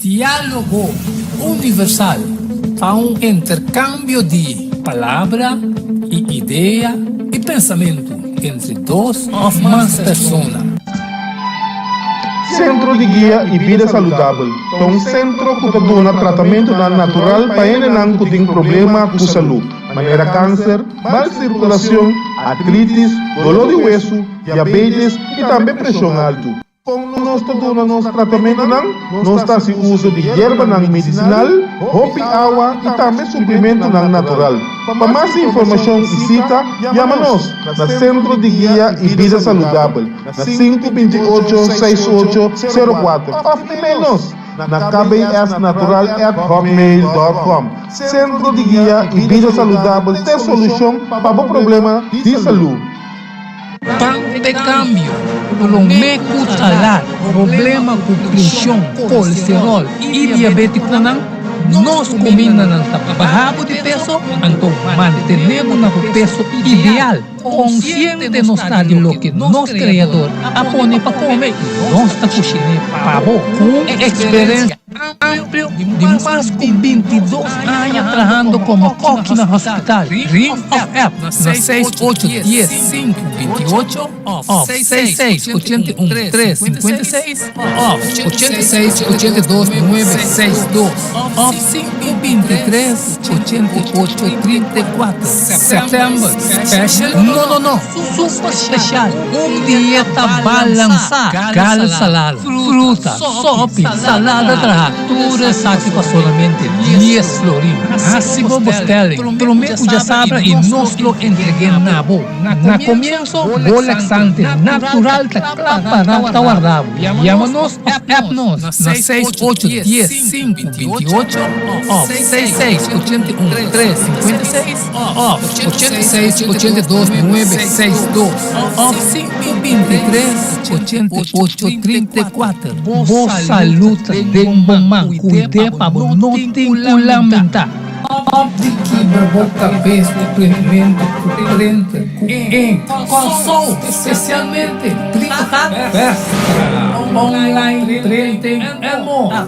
Diálogo universal para um intercâmbio de palavra e ideia e pensamento entre duas ou mais pessoas. Centro de Guia e Vida Saudável é um centro que dá tratamento natural para quem que tem problema com saúde, maneira câncer, má circulação, artrites, dolor de hueso, diabetes e também pressão alta. Com nosso tratamento, nós está se uso de erva medicinal, roupa e água e também suplemento natural. Para mais informação e visita, chama-nos na Centro de Guia e Vida Saudável, na 528-6804, ou e-mail-nos na kbsnatural@hotmail.com. Centro de Guia e Vida Saudável tem solução para o problema de saúde. Câmbio, meco salar, problema com pressão, colesterol e diabetes nós comemos na barrabo de peso, então mantenemos no peso ideal. Consciente de nós de lo que nosso criador apone para comer, nós está cozinhando pavo com experiência ampla de mais de 22 anos trabalhando como coque no hospital. Ring of App na 6810-528 ou 6681-356 ou 8682-962 ou 523-8834. Setembro Special. Não. Super especial. Dieta balançada. Galho salada, fruta, sopa, salada tudo aqui para solamente 10 florinas. Assim como vocês prometo já sabe e nós lo entreguemos na boa. Na começo, o laxante natural da clapa na guardado. Chama-nos App-nos na 6810-528 ou 6681-356 ou 8682-962 ou 523-8834. Boa saúde de um bom cuide para não ter que lamentar. Óbvio boca vez de prendimento frente em console, especialmente online, trente,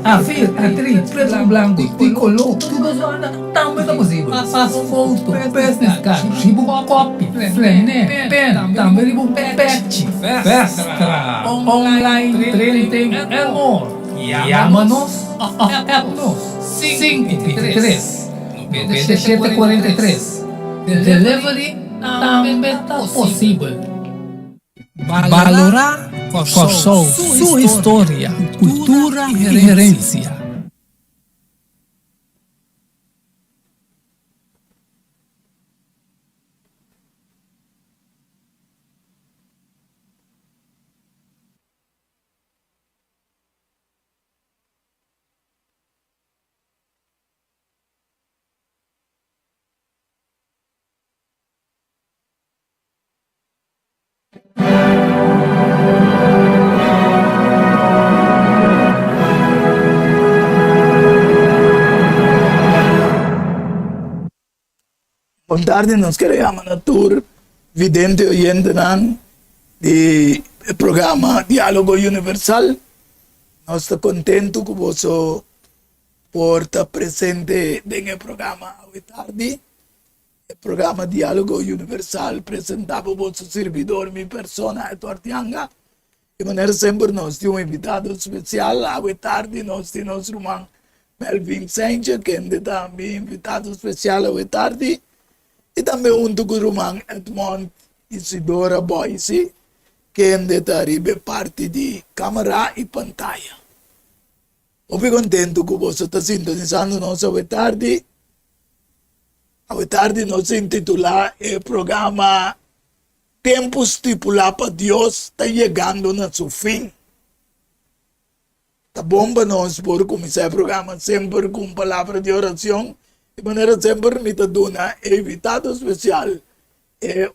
a vir, atriz, preto branco, tricolor, tudo também é possível. Faço foto, pescar, ribo copy, flané, pen, também ribo pet, vestra, online, trente, Chama-nos App-nos 523-9743. Delivery também está possível. Valorar sua história, cultura e herência. Boa tarde, nós queremos na tour vidente oyente de programa Diálogo Universal. Nós estamos contentos que você por estar presente no programa hoje tarde. O programa Diálogo Universal apresentava o vosso servidor, minha persona, Eduardo Yanga. De maneira sempre nós temos um invitado especial. Hoje tarde nós temos nosso irmão Melvin Sanchez, que é também invitado especial hoje tarde. E também junto com o irmão Edmond Isidora Boise, que é parte de câmera e pantalla. Eu fico contente que você está sintonizando nós hoje tarde. Hoje tarde nós intitulamos o programa Tempo Estipulado para Deus está chegando no seu fim. Tá bom para nós por começar o programa sempre com palavra de oração. De maneira sempre me dá invitado especial. É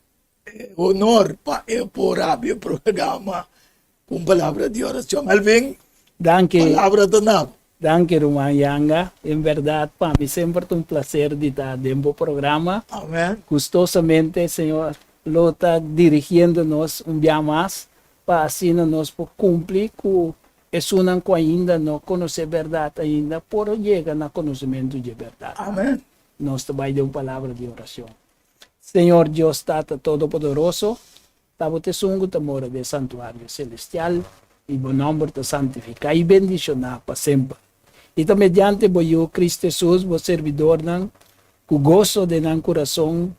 honor para por abrir o programa com palavra de oração. Melvin, palavra de nada. Danke, Roman Yanga. Em verdade, para mim sempre é um prazer de estar dentro do programa. Amém. Gustosamente, Senhor, lo está dirigindo-nos dia mais para assim nós cumprir com es una que ainda no conoce verdad ainda, pero llegan a conocimiento de verdad. Amén. Nos vai de una palabra de oración. Señor Dios Tata Todopoderoso, Tabo te sungo temor del santuario celestial, y buen nombre te santifica y bendicionar para siempre. Y también mediante yo, Cristo Jesús, vos servidor, con gozo de nan corazón,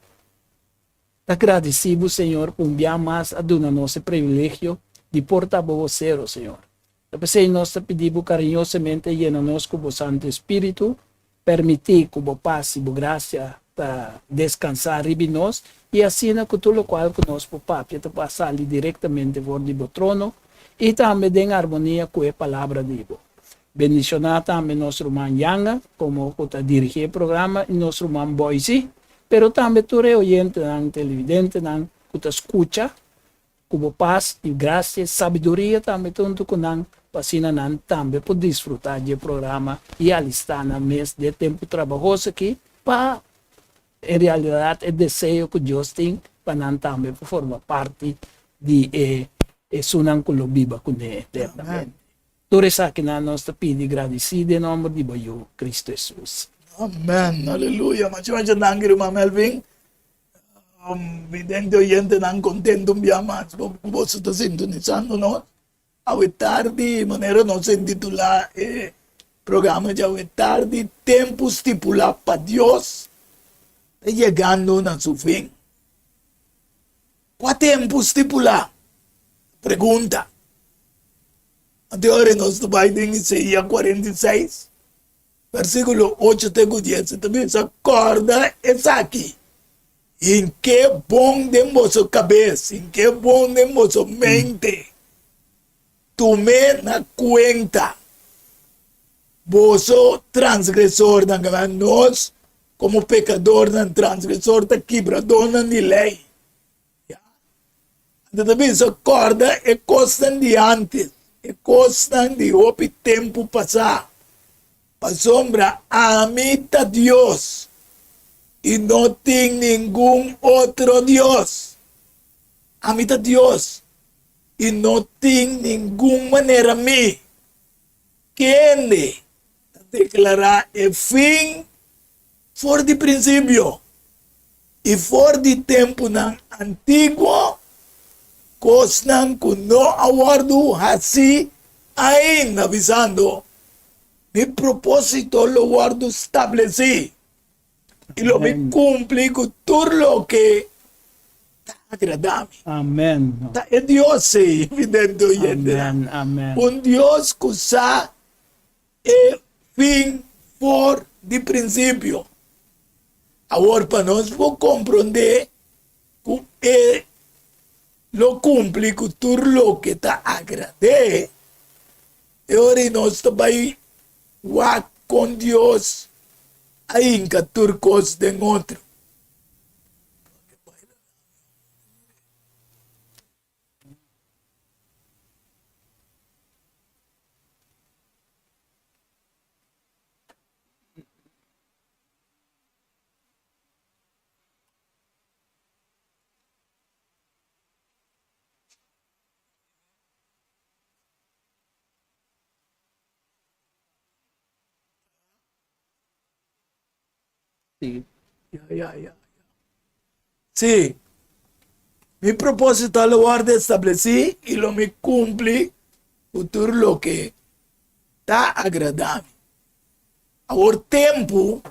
te agradecido, Señor, por enviar más a nuestro privilegio de portar vocero, Señor. Entonces, nos pedimos cariñosamente, llenanos con vos Santo Espíritu, permitir que vos paz y vos gracia para descansar en nos, y así, con todo lo cual que nos papá, te pasar directamente por el trono, y también en armonía con la palabra de Dios. Bendicionar también nuestro hermano Yanga, como dirige el programa, y nuestro hermano Boise, pero también tu oyente, televidente, que te escucha, como paz y gracia, sabiduría también, tanto con para también por disfrutar del programa y alistar en el mes de tiempo trabajoso aquí, para, en realidad, el deseo que Dios tiene, para también formar parte de Sunan que lo viva con él eternamente. Tú eres aquí, nos te pide agradecido en nombre de Boyo, Cristo Jesús. Amen. Aleluya. Macam-macam nanggir Mama Melvin. Vidente oyente nang contento un día más. Vos estás sintonizando, ¿no? Hoy tarde, manera no se intitula programa ya hoy tarde, tiempo estipulado para Dios, llegando a su fin. ¿Cuál tiempo estipulado? Pregunta. Anterior nos va en Isaías 46, versículo 8 tengo 10. También se acorda, es aquí. En qué bom de vuestra cabeza, en qué bom de vuestra mente, tomé na cuenta, vos transgresor, nos como pecador, transgresor, quebrador de lei. Também se acorda é coisa de antes, é coisa de o tempo passar. Para sombra, a mim está Deus e não tem nenhum outro Deus. A mim está Deus e não tem nenhuma maneira mim. Quem declarar o fim for de princípio e for de tempo na antigo. Cosnan que no aguardo así ainda avisando mi propósito lo guardo estableci y lo me cumplí con todo lo que está agradable. Amén. Es Dios, sí, evidente oyente. Amén, amén. Un Dios que usa el fin por de principio. Ahora para nosotros comprender que lo cumple con todo lo que te agrade. Y ahora nos vai con Dios ahí en que turcos de otro. Sí. Ya. Sí. Mi propósito lo guarda establecí y lo me cumple con todo lo que está agradable. Ahora tiempo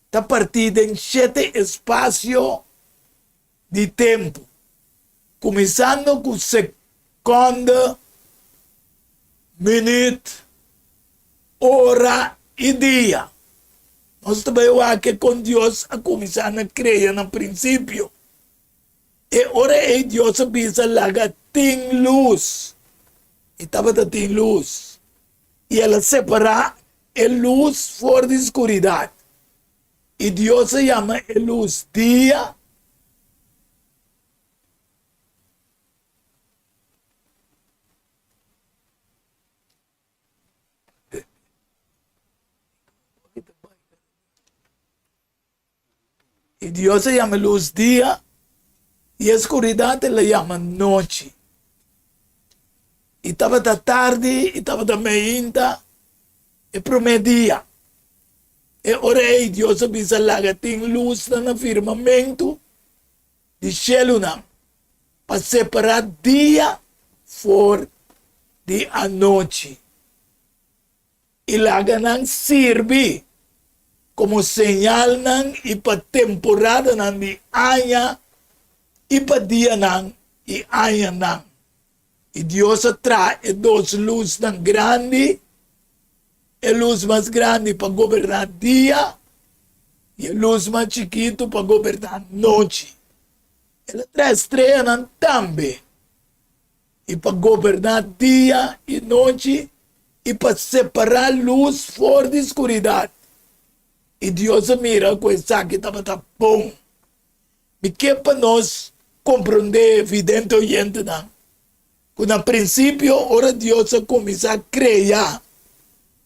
está partido en 7 espacios de tiempo. Comenzando con segundo, minuto, hora y día. Nós também que com Deus a começar a criar no princípio. E ora é Deus avisa lá que tem luz. E estava tem luz. E ela separa a luz fora da escuridão. E Deus se chama a luz dia. Y Dios se llama luz día y oscuridad le llama noche. estava da tarde, estava da meinta, e prometia. E orei, Deus avisa lá que tem luz no firmamento de cielo não, para separar dia for de a noite. E lá não serve como señal não e para temporada não de anha e para dia não e anha não. E Deus traz duas luzes não grande, a luz mais grande para governar dia e a luz mais chiquito para governar noite. Ela traz estrelas também. E para governar dia e noite e para separar luz fora de escuridade. E Deus mira com isso que estava bom. E que para nós compreender evidente oyente não. Quando a princípio, ora Deus começa a criar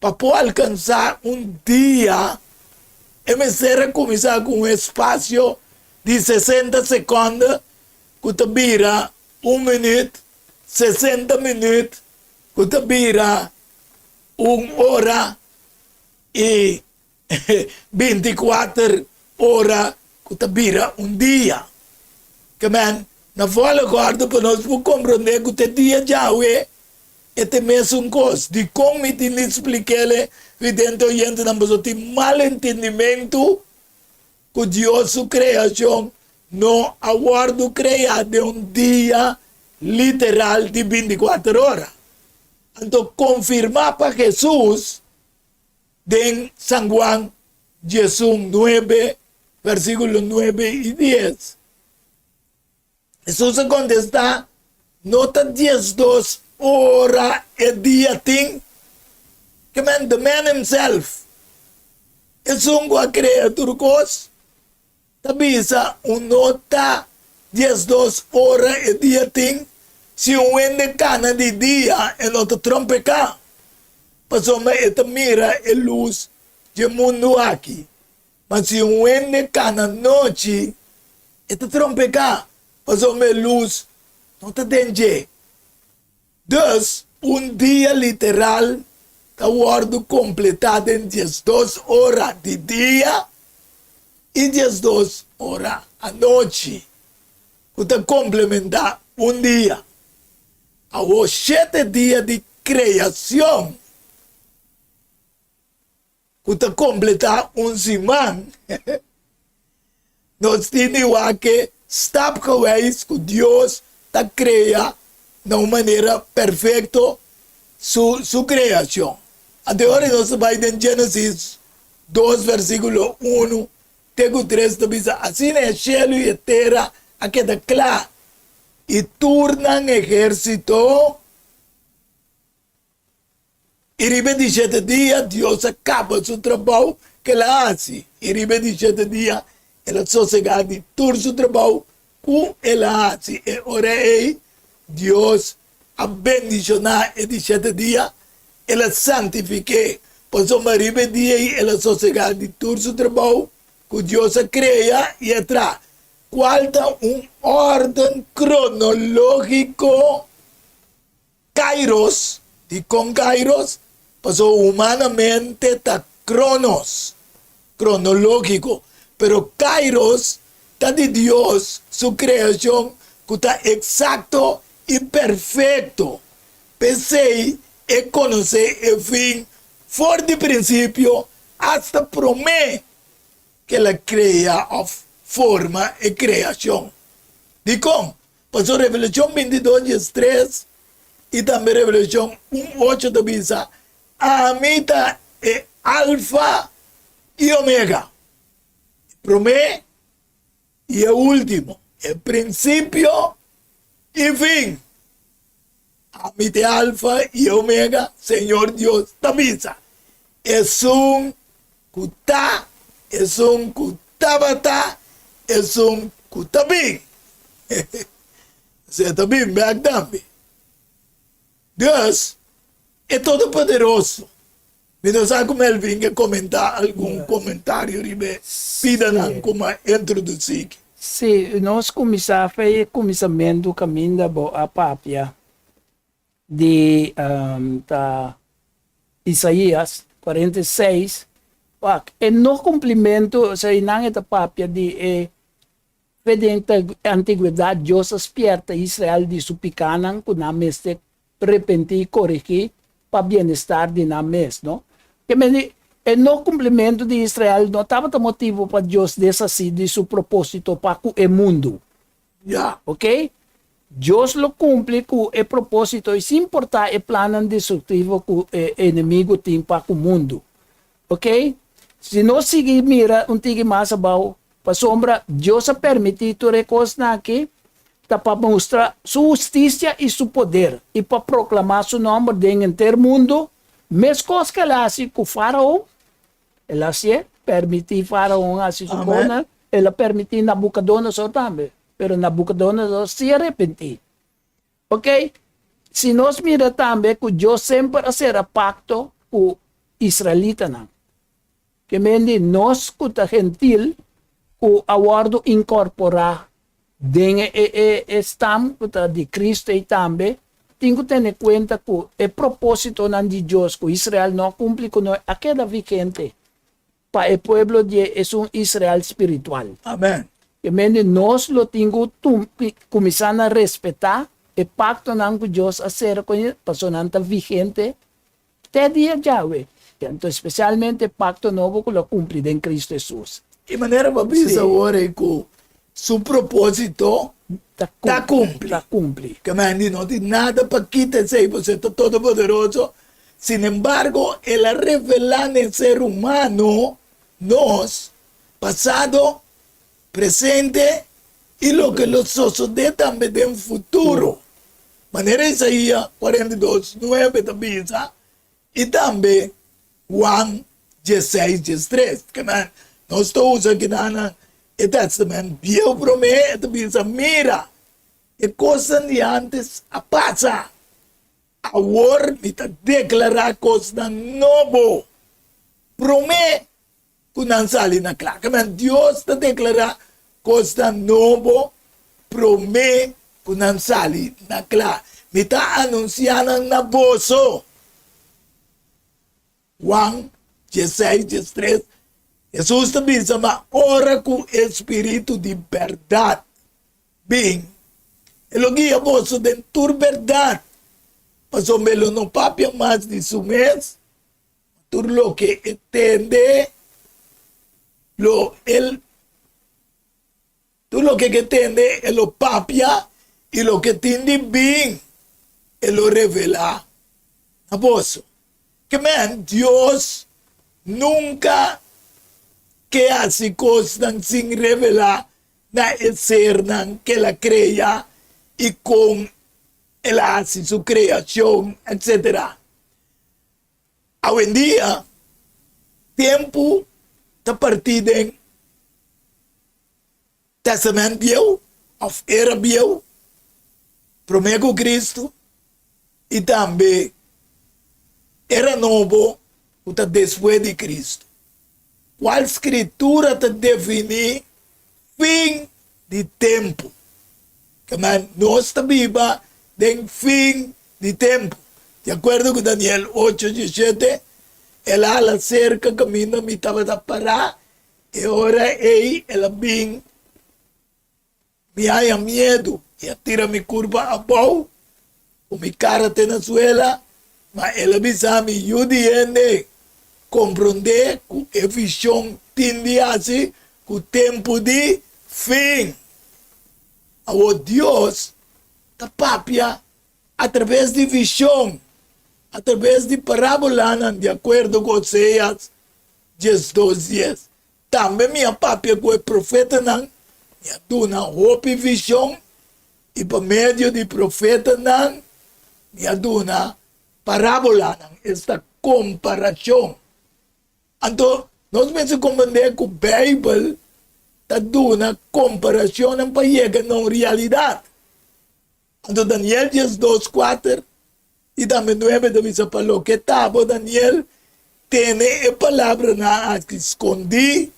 para poder alcançar dia, e me será começar com um espaço de 60 segundos, que vira 1 minuto, 60 minutos, que vira 1 hora e 24 horas, que vira dia. Que man, na fala guarda para nós compreender que o dia já é este mesmo coisa. De como te expliquei, evidente oyente, não tem mal entendimento que Deus, sua criação, não aguarda criar de dia literal de 24 horas. Então, confirmar para Jesus, em San Juan, Jesus 9, versículo 9 e 10. Jesus contesta, nota 12 horas e dia tem, que man, the man himself, Jesus a criatura coisa, tabisa nota 12 horas e dia tem, se ende cana de dia, e nota trompe cá, passou me eta mira e luz de mundo aqui, mas se ende cana noite, eta trompe cá, passou me luz, nota denge. Dus, dia literal, está guardo completado em 12 horas de dia e 12 horas à noite. Que complementar dia. Aos 7 dias de criação, que completar semana, nós temos que estar geweest que Deus está criando de uma maneira perfeita sua criação. Até agora nós vamos em Gênesis 2, versículo 1, até 3, diz assim é o céu e a terra, a queda clara, e tornam exército, e ribe de 7 dias, Deus acaba seu trabalho que ela faz. E ribe de 7 dias, ela sossegada e turna seu trabalho que ela faz. E ora aí, Deus a bendicionar e de 7 dias, ela santifique, pois o marido dia e ela sossegada e turna seu trabalho que Deus cria e atrás. Falta ordem cronológico, kairos, e com kairos, pois humanamente está cronológico, pero kairos está de Deus, sua criação, que está exacto e perfeito. Pensei e conhecer o fim, for de princípio, hasta promete que ela cria a forma e criação. De como? Pois a Revelação 22, 3 e também Revelação 1:8 da Bisa, a mita é alfa e ômega. Promete e é último, é princípio e fim. A mita é alfa e ômega, Senhor Deus da Bisa. É kutá, é kutabata, é kutabim. Você está bem, também. Deus é todo poderoso. Me não sabe como ele vinha comentar algum comentário, ribe, pida não como introduzir. Se nós começar a fazer começamento do caminho da boa pápia, de Isaías 46, en no cumprimento sa inang etapapya de pwedeng antiguidad Diyos aspierta Israel di supikanan kunameste repenti corrigi pa bienestar de names, no? Que no cumprimento de Israel no estava motivo para Deus desasir de su propósito para o mundo. Ya. Ok? Deus lo cumple com o propósito e sem importar o plano destrutivo que o inimigo tem para o mundo. Ok? Se não seguir mira um tigre mais abaixo, para sombra, Deus ha permitido recostar aqui para mostrar sua justiça e seu poder e para proclamar seu nome dentro do mundo. Mesmo coisa que ele faz com o faraó, ele assim permitiu faraó assim sua coisa, ele permitiu Nabucodonosor também. Pero Nabucodonosor se arrepentiu. Ok? Se nós mira também que Deus sempre será pacto com Israelita não. Que mendi nós que tá gentil que aguardo incorporar dentro estam de Cristo e também tenho que ter em conta que o propósito de Deus que Israel não cumpre com nós a queda vigente para o povo de um Israel espiritual. Amén. Que nós lo temos que começar a respeitar o pacto que Deus a ser com ele, para vigente até dia já, então especialmente o pacto novo que lo cumpre em Cristo Jesus. De maneira babisa agora é que seu propósito está cumpre. Está cumpre. Que não tem nada para quitar se você está todo poderoso. Sin embargo, ele revela no ser humano nós, passado, presente e lo que lo sucede também no futuro. Maneira Isaías 42, 9 também, e também Juan 16, 13. Que nós estamos aqui na o Testamento, Deus promete, mira, e coisa de antes a passar. Agora, me declarar coisa nova. Promete que não sai na clara. Deus está declarar coisa nova, promete que não sai na clara. Me está anunciando na bolsa. Juan 16, 13. Jesus também chama ora com espírito de verdade. Bem, ele guia você dentro da verdade. Passou melo no papel mais de su mês. Tudo lo que entende, tudo lo que entende é lo papia e lo que entende bem, ele lo revela na bolsa. Que Deus nunca que hace coisas sem revelar na ser que ela cria e com ela hace sua criação, etc. Hoje em dia, tempo está partido em Testamento Viejo, of Era Viejo, Promego Cristo e também Era Novo, que está depois de Cristo. Qual escritura está define fim de tempo? Que nós estamos vivos em fim de tempo. De acordo com Daniel 8, 17, ela habla cerca do caminho me estava a parar, e agora ela vem, me há medo, e atira me curva a pau, o me cara tem na suela, mas ela me sabe, ajude compreender que a visão tende a ser o tempo de fim. O Deus está papia através de visão, através de parábola, de acordo com Oséias 12. Também minha papia com o profeta, me dá roupa e visão, e por meio de profeta, me dá parábola, esta comparação. Então, nós precisamos compreender que a Bíblia está dando uma comparação para chegar na realidade. Então, Daniel 12, 4 e também 9 também se falou que estava Daniel tem a palavra na escondi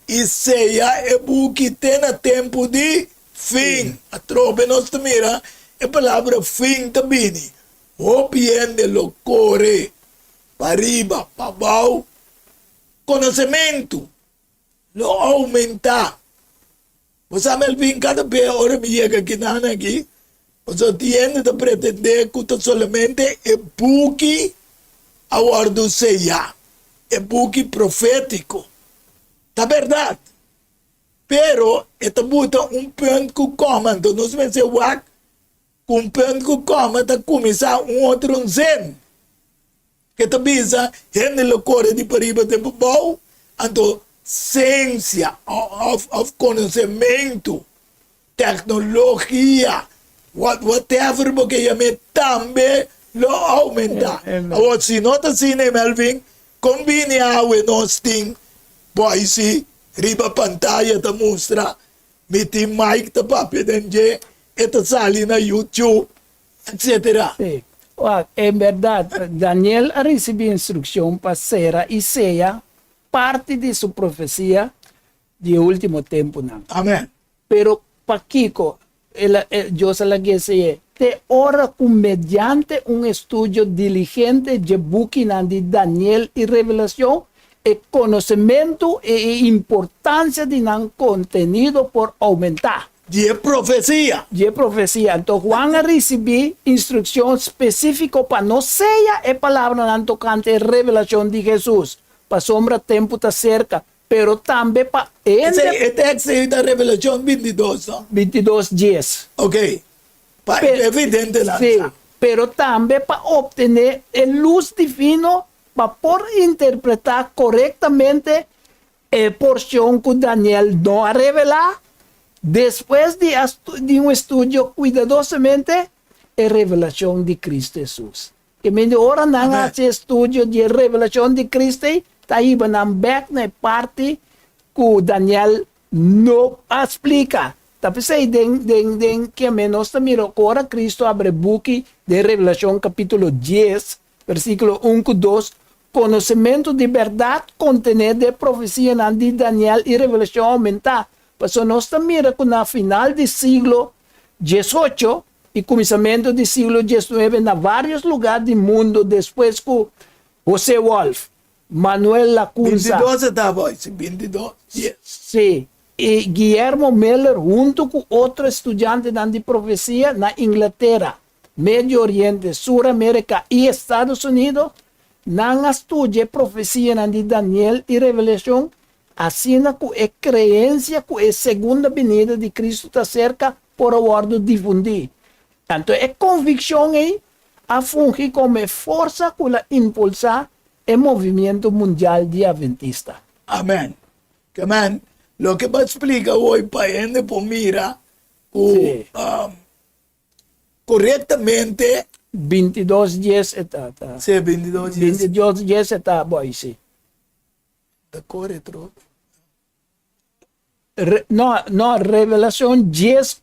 e seja o que tem tempo de fim. A tropa nós mira a palavra fim também. opiende lo corre para arriba, para abajo, conocimiento, lo aumenta. Pues a Melvin, cada vez ahora me llega aquí, pues tiene de pretender que solamente es buque aguardo ya, es buque profético. La verdad. Pero, esta buta ponto que coma, então nós vamos ser wak, ponto que coma, tá começar outro zen. Que tá bisa, gente lo corre de pariba de bobão, então, ciência, of conhecimento, tecnologia, whatever, porque eu também lo aumenta. Agora, se não tá assim, Melvin, combine a nós tem, boy, se riba pantalla te mostra, meti mic te papi denje, eta sali na YouTube, etc. Sí. En verdad, Daniel ha recibido instrucción para ser y sea parte de su profecía de último tiempo. ¿No? Amén. Pero para Kiko, yo se la dice, te ora mediante un estudio diligente de búsqueda de Daniel y revelación, el conocimiento e importancia de un contenido por aumentar. De profecía. De profecía. Entonces, Juan ha recibido instrucción específica para no sea la palabra en tocante revelación de Jesús. Para sombra tiempo está cerca. Pero también para... Este es la revelación 22, ¿no? 22:10. Ok. Para evidente la. Sí, pero también para obtener el luz divino para por interpretar correctamente la porción que Daniel no ha revelado. Después de un estudio cuidadosamente, la revelación de Cristo Jesús. Que me ahora no hace estudio de revelación de Cristo, está ahí van a ver la parte que Daniel no explica. Tapi say den que menos también ahora Cristo abre buque de Revelación capítulo 10, versículo 1-2, conocimiento de verdad, contener de profecía de Daniel y revelación aumentar. Pues nos también con la final del siglo XVIII y comenzamiento del siglo XIX en varios lugares del mundo después que José Wolf, Manuel Lacunza. 22 estaba, 22. Yes. Sí. Y Guillermo Miller, junto con otro estudiante de profecía en Inglaterra, Medio Oriente, Suramérica y Estados Unidos, han estudiado profecía de Daniel y revelación, así como es creencia que la segunda venida de Cristo está cerca por aguardo difundir. Tanto es convicción ahí a fungir como fuerza que la impulsa el movimiento mundial de adventista. Amén. Que man, lo que me explica hoy para gente por mira, Sí. correctamente, 22:10 está. sí, 22 yes. 22:10 está, boy, sí. De corretro. No, Revelación 10,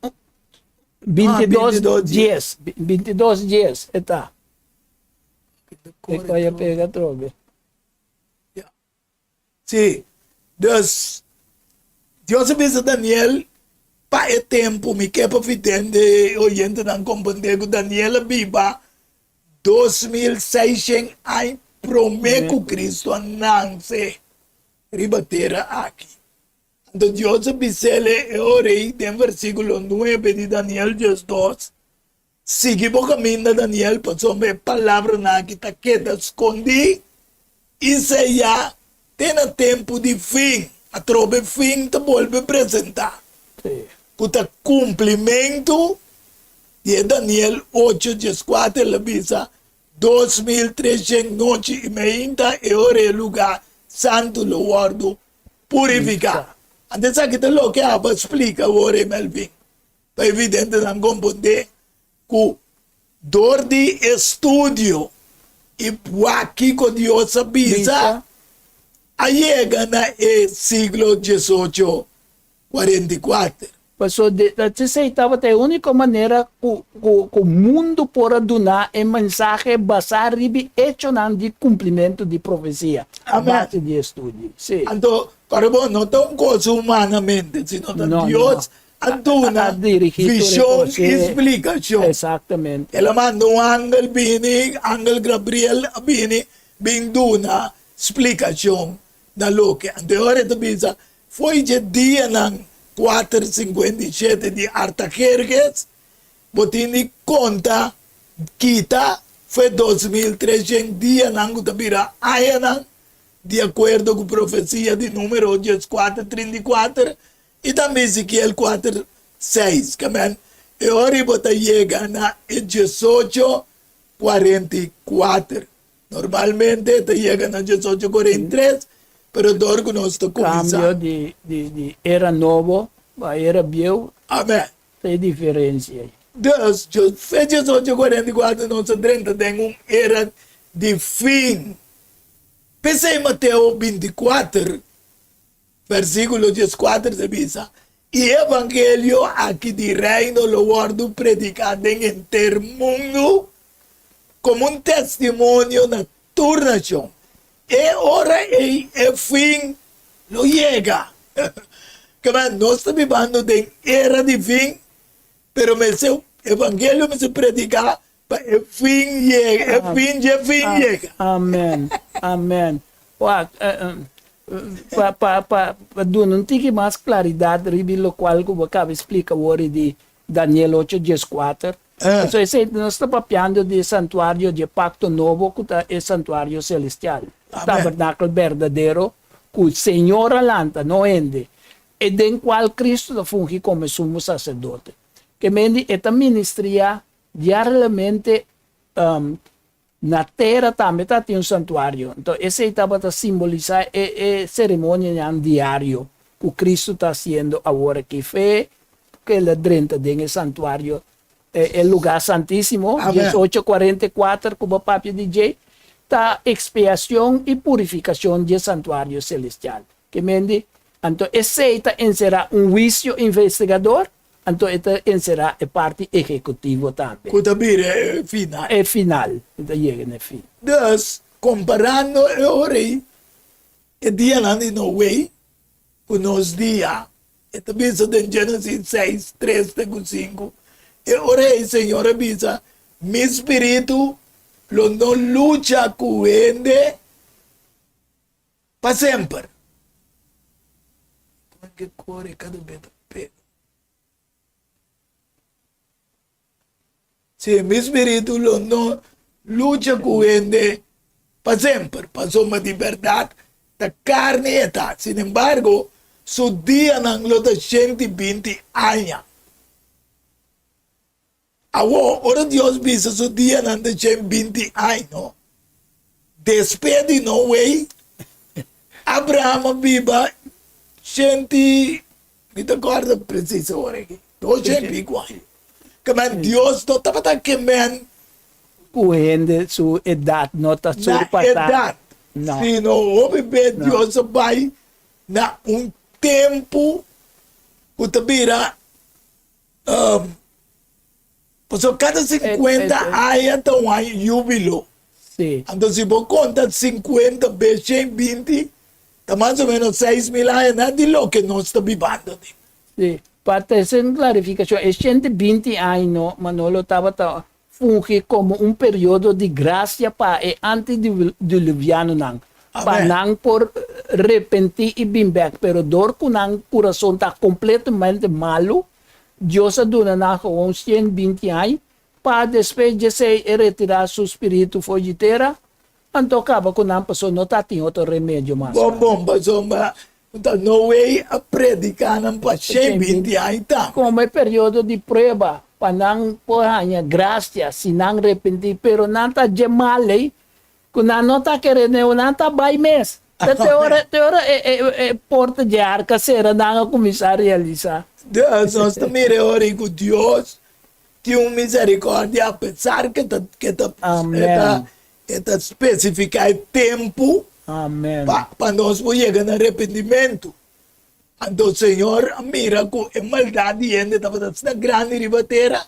22:10. 22:10 está. Vaya pega trobe. Sí, dus, Dios avisa Daniel, para el tiempo, mi quepa fitende, oyente não compreender que Daniel viva 2600 anos, prometo Cristo anance, ribatera aqui. Então Deus avisa ele, orei, em versículo 9 de Daniel 2, sigue por caminho de Daniel, passou a palavra na que está quieta, escondi, e se já tem tempo de fim, a trobe fim, te volve a apresentar. Sí. Kuta cumprimento de Daniel 8:4, ele avisa 2300 noites e meia e hora lugar santo lo guardo purificar. Antes aqui te lo que aba explica agora Melvin. Para evidente não compreender que dor de estudio e aqui que Deus avisa a llega na siglo 18, 44. Pues estava a única maneira que o mundo pode donar um mensagem baseado em hecho de cumprimento de profecia. A Amém. base de estudo. Sim. Então, caramba, não tão coisa humanamente, sino No, Deus Antuna, a dirigir tu visión, negocio. explicación. Exactamente. Ela manda um ángel bini, ángel Gabriel bini, binduna, explicação da loke. Anterior ito bisa, foi de dia ng 4:57 de Artajerjes, botini conta, kita, foi 2.300 dia ng utabira ayanan, de acordo com a profecia de número 4:34, e também Ezequiel 4:6, que man, e ora bota chega na 18:44. Normalmente te chega na 18:43, pero dorgo nós está Cambio começando. de era novo para era viejo, Amém. tem diferença aí. Deus, fez 18:44, nós 30 tem era de fim. Pensei em Mateus 24, versículo 14, se diz, e evangelho aqui de reino lo guardo predicado em inteiro mundo como um testemunho na tua nação. E ora e fim lo chega. Que nós estamos vivendo de era de fim, pero me seu evangelho me se predicar para o fim chega, o fim chega. Amen. Amen. Para dar um tique mais claridade, ribilo qual que eu acabo de explicar agora de Daniel 8:14. Então, nós estamos falando de santuário de pacto novo, que é santuário celestial. Tabernáculo verdadeiro, que o Senhor alanta, não ende. E den qual Cristo funge como sumo sacerdote. Que mendi esta ministria diariamente na terra também tem um santuário. Então, esse estava a simbolizar a cerimônia diário que Cristo está fazendo agora que fé, que ele dentro do santuário é lugar santíssimo, 18:44, como o papo DJ, está expiação e purificação do santuário celestial. Que mendi, então, esse será um juízo investigador, então, esse será a parte executiva também. Kutabir é final. É final, então chega no fim. Dus, comparando ora e dia lá no way, com nos dia, e também em Gênesis 6:3-5, e ora e Senhor avisa, mi espírito lo não luta com ele para sempre. Como é que corre cada vez pega? Se mi espírito lo não luta com ele para sempre, passou uma liberdade da carne e tal. Sin embargo, su dia não lo da 120 anos. Agora Deus visa su dia não da 120 anos. Despede no way, Abraham viva 100, me acordo preciso agora aqui, 200 anos. Que Deus não estava queimando Cuende sua idade, não está na surpassada. edad, Não. sino o bebê Deus vai na tempo que tabira passou cada 50 anos então aí júbilo. Sim. Então se você conta 50 vezes 120, está mais ou menos 6.000 anos de lo que nós estamos vivendo. Sim. Para ter essa clarificação, é 120 anos, Manolo estava funge como um período de graça para o antediluviano não. Para não por repentir e vir back, pero dor que não coração está completamente malo, Deus aduna na com 120 anos, para depois de se retirar seu espírito fora de terra, então acaba com não pessoa não está tem outro remédio mais. Bom, mas então não é a predicar não para 120 anos então. Como é período de prova, para não porra graça, se não arrepender, pero não está de mal, que não está querendo, não está bem mesmo. Teora é porta de arca, será não começar a realizar. Deus, nós também oramos que Deus tem uma misericórdia, apesar que está especificar tempo Amém. para nós chegar no arrependimento. Então, Senhor, mira que a maldade ainda estava na grande ribateira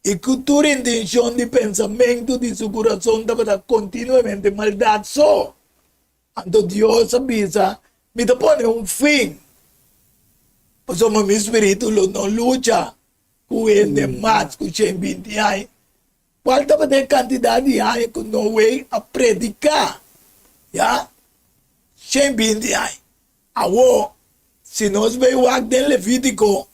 e que tua intenção de pensamento de seu coração estava continuamente maldade só. Então, Deus avisa, me põe um fim Por eso mi espíritu no lucha con el más, con el 20 años. ¿Cuál es la cantidad de años que no voy a predicar? ¿Ya? 20 años. Ahora, si nos vemos aquí en Levítico,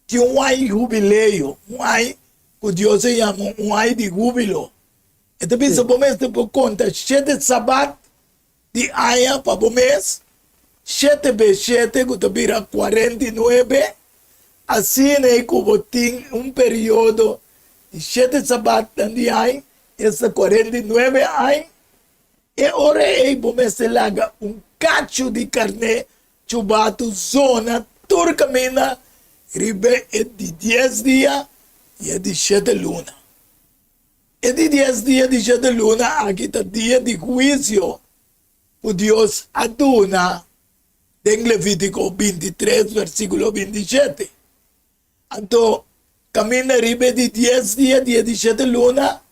que un año jubileo, un año que Dios se llama un año de júbilo. Entonces, por mes, por conta, 7 sabat de año para por mes, 7 vezes 7, que vira 49, assim, né, como tem período de 7 sabat de año, essa 49 anos, e ora é por mês se laga cacho de carne, chubatu, zona, turcamina, ribe é de 10 dias e é de 7 luna. É de 10 dias de 7 luna, aqui está dia de juízo. O Deus aduna, em Levítico 23, versículo 27. Então, camina ribe de 10 dias, dia de 7 luna,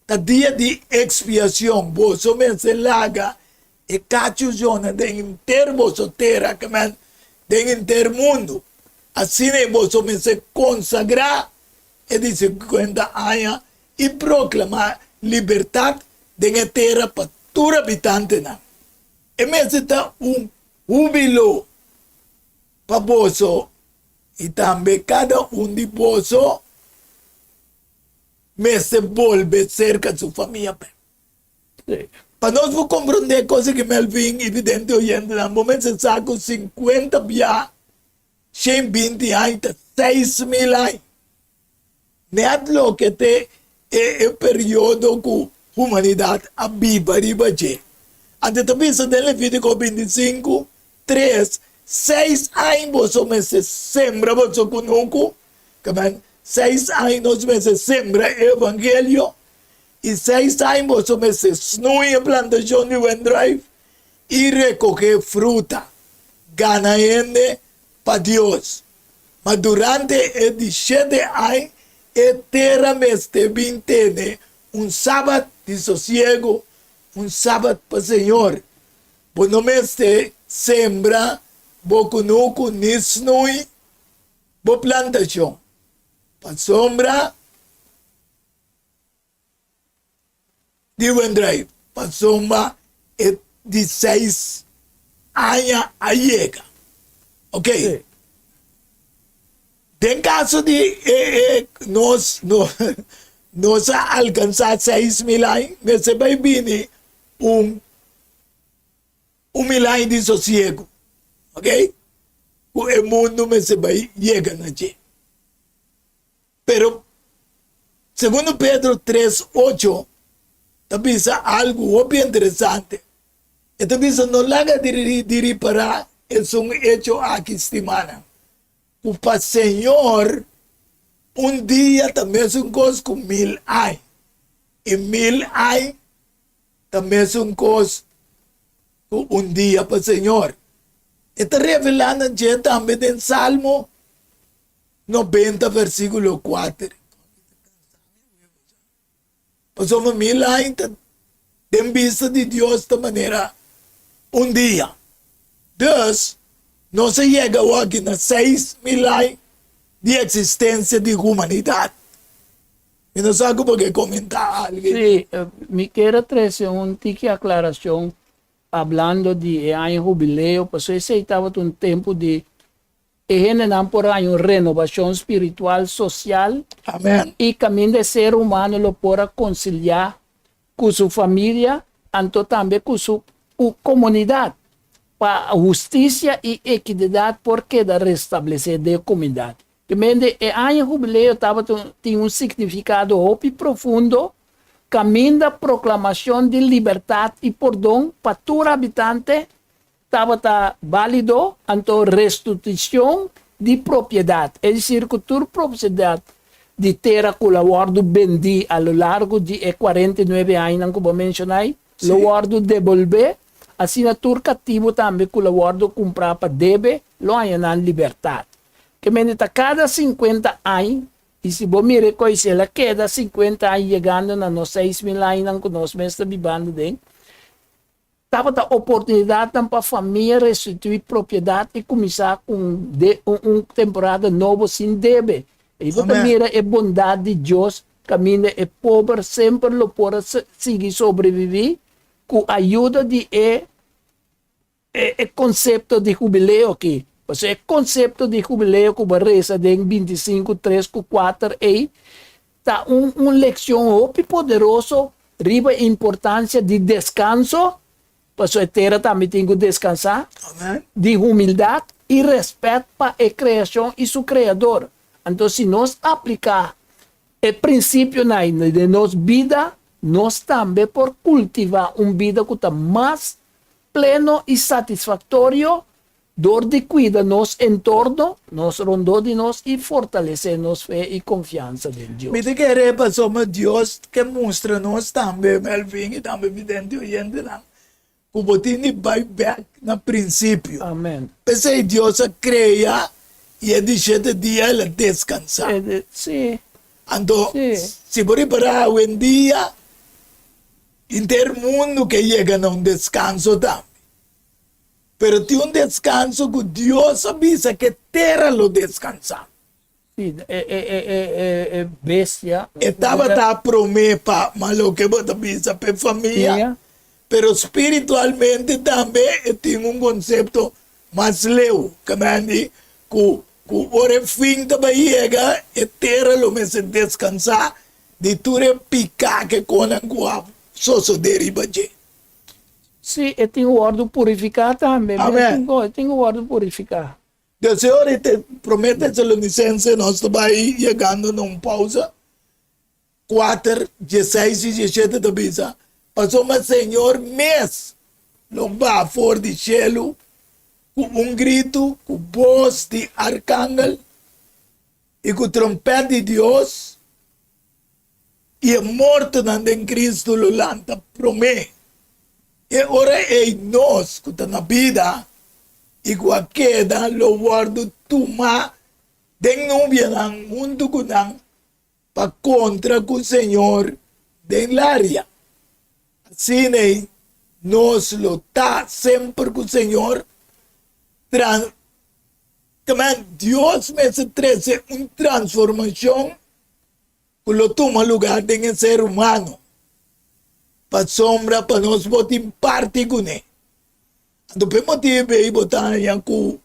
está dia de expiação. Você me se laga, e cacho zona de inteiro vosso terra, que man, de inteiro mundo. Assim você me se consagrar, e de 50 anos, e proclamar liberdade de terra para todo habitante. E me se está júbilo para você, e também cada de você, me se volve cerca de sua família. Sí. Para nós vou compreender coisas que Melvin, evidente, oyendo, no momento se saco 50 via, 120 anos, 6.000 anos. Não que te é período que a humanidade abiba, riba, je. Ante também se tem Levítico 25, 3, 6 anos você se sembra, você conosco, que 6 anos você sembra evangelho, e 6 anos você snui a plantação de Wendrive e recolher fruta, ganhando para Deus. Mas durante esses 7 anos, a terra me esteve tendo sábado de sossego, sábado para o Senhor. Por não me sembra, vou conosco, nisnui, vou plantação. Para sombra, de Wendrive, para sombra, é de 6 anos a chega. Ok? Sí. Em caso de nós alcançar 6.000 anos, você vai vir um milagre de sossego. Ok? O mundo você vai chegar na gente. Pero, segundo Pedro 3:8, também algo bem interessante. E também não laga de reparar, é um hecho aqui estimado. O Senhor, dia também é coisa com 1.000 anos. E 1.000 anos também é coisa com dia para o Senhor. Está revelando também em Salmo 90, versículo 4. Por isso, 1.000 anos, tem vista de Deus de maneira dia. Deus, não se chega aqui na 6.000 anos de existência de humanidade. E não sabe por que comentar algo. Sí, me quiero traer una tica aclaración hablando de año jubileo, pues ese estaba un tiempo de generar por año renovación espiritual, social Amém. y camino de ser humano lo podrá conciliar con su familia, tanto también con su comunidad, para justicia y equidad, porque da restablecer de comunidad. Também o ano jubileu tinha um significado muito profundo, caminho da proclamação de liberdade e perdão para todo habitante, estava válido, então restituição de propriedade, é dizer, que toda propriedade de terra que o guardo vendi ao largo de 49 anos, como mencionei, o guardo devolver, assim, todo cativo também que o guardo comprar para debe, lo ganha liberdade. Que medita cada 50 anos, e se você me reconhecer, ela queda 50 anos chegando na nos 6.000 anos que nós estamos vivendo, tava a oportunidade para a família restituir propriedade e começar temporada nova sem débito. E você Amém. mira a bondade de Deus, caminha é pobre, sempre lo pode seguir sobreviver com a ajuda de conceito de jubileu aqui. Você é conceito de jubileu que vai reza de 25, 3, 4 e tá uma lição muito poderosa, riba a importância de descanso, você terra também tem que descansar, Amém. de humildade e respeito para a criação e seu criador. Então, se nós aplicar o princípio de nossa vida, nós também por cultivar uma vida que está mais pleno e satisfatório, dor de cuida nosso entorno, nos rondou de nós e fortalecer nossa fé e confiança em Deus. Me te querer para somos Deus que mostra nós também, Melvin, e também vidente oyente lá. O botini back no princípio. Amém. Pensei Deus a criar e é de 7 dias ela descansar. Sim. Então, Sim. se por para hoje em dia, inteiro mundo que chega a um descanso também. Pero tem um descanso que Deus avisa que terra lo descansar. Sim. Bestia. Estava a promessa, mas o que você avisa para a família, pero espiritualmente também tem um conceito mais leu, que que o fim também chega e terra lo me se descansar de tudo picar que conan com só deriva de. Sim, e tem o ordem purificar também. Amém. Tem o ordem purificar. O Senhor te promete Tesalonicenses, nós estamos aí chegando numa pausa. 4, 16 e 17 da bisa. Passou mas Senhor mês. Não vai fora de cielo. Com um grito, com voz de arcángel. E com trompete de Deus. E a morte em Cristo lo lanta promete. E ora é nós que está na vida. E com a queda lo guardo tuma. Den nubia ng mundo ko nang pa contra com o Senhor den área. Assim é, nós lutar sempre com o Senhor. Também Deus me traz uma transformação que lo toma lugar de ser humano. Para sombra, para nós botar em parte com ele. Então, por motivo aí, botar aí com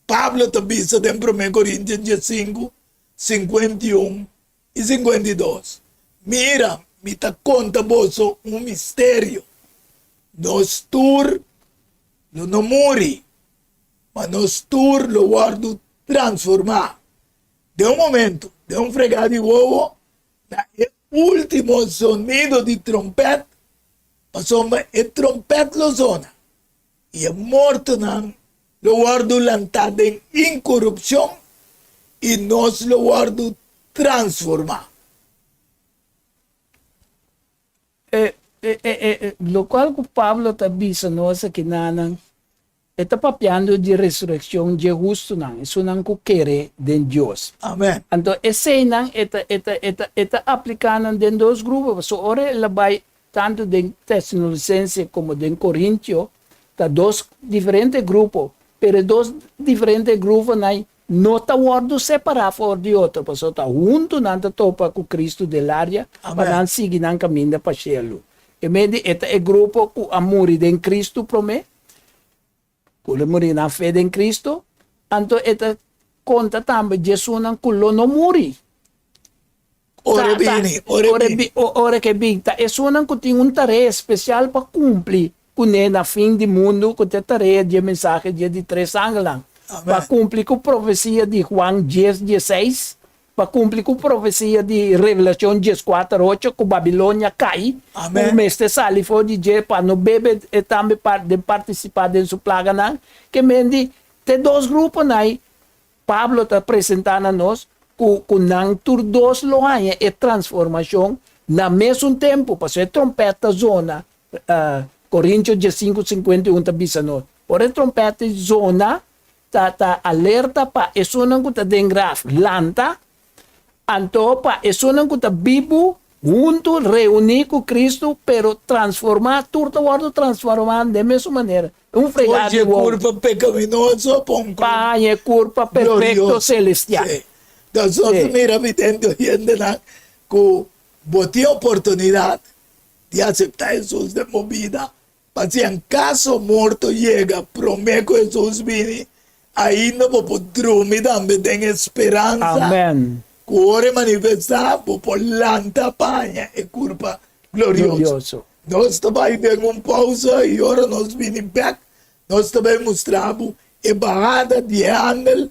Pablo também, em 1 Coríntios 5, 51 e 52. Mira, me ta conta vosso um mistério. Nós tur não morre, mas nós tur lo guardo transformar. De um momento, de um fregado de ovo, na último sonido de trompete, passou a trompete lo zona. E a morte não lo guardo lantado em incorrupção e nós lo guardo transformar. Lo qual que Pablo está dizendo nós que nanang está papiando de ressurreição de justo não, isso não que quer de Deus. Amém. Então esse não está aplicando em dois grupos. So ora ela vai tanto de Tesalonicenses como de Coríntios, tá dois diferentes grupos, pero dois diferentes grupos não está guardo separado fora de outro, porque está junto não está topa com Cristo del área, para não seguir no caminho para o céu. E meio este é grupo que a morrer em Cristo promete, que morrer na fé em Cristo, então esta conta também Jesus não culo não morre. Ora bene, Ora que bem, tá, isso não tem uma tarefa especial para cumprir, com na fim do mundo, com a tarefa de mensagem de 3 anos. Para cumprir com a profecia de Juan 10, 16, para cumprir com a profecia de Revelação 14, 8, que Babilônia cai, o mestre sali for de dizer para não beber e também de participar de sua plaga, não, que mendi, tem dois grupos, não, Pablo está apresentando a nós, que não todos lo há e transformação na mesmo tempo, para ser trompeta zona, Coríntios 15, 51 está dizendo, por a trompeta zona, tá alerta para isso não está den graf lanta, anto para isso não está vivo junto, reunir com Cristo, pero transformar, tudo o transformar da mesma maneira. Fregado Oye, curva pecaminoso, pon Pai, curva perfeito glorioso. celestial. Sí. Nosotros, Sí. mira, vidente, oyente, que boté oportunidad de aceptar Jesús de movida, para si en caso muerto llega, prometo Jesús viene, ahí no puedo dormir, también tengo esperanza. Amém. Cuore manifestar por lanta paña e curva glorioso. Glorioso. Nós também temos pausa e agora nós vimos back. Nós também mostramos a barrada de handel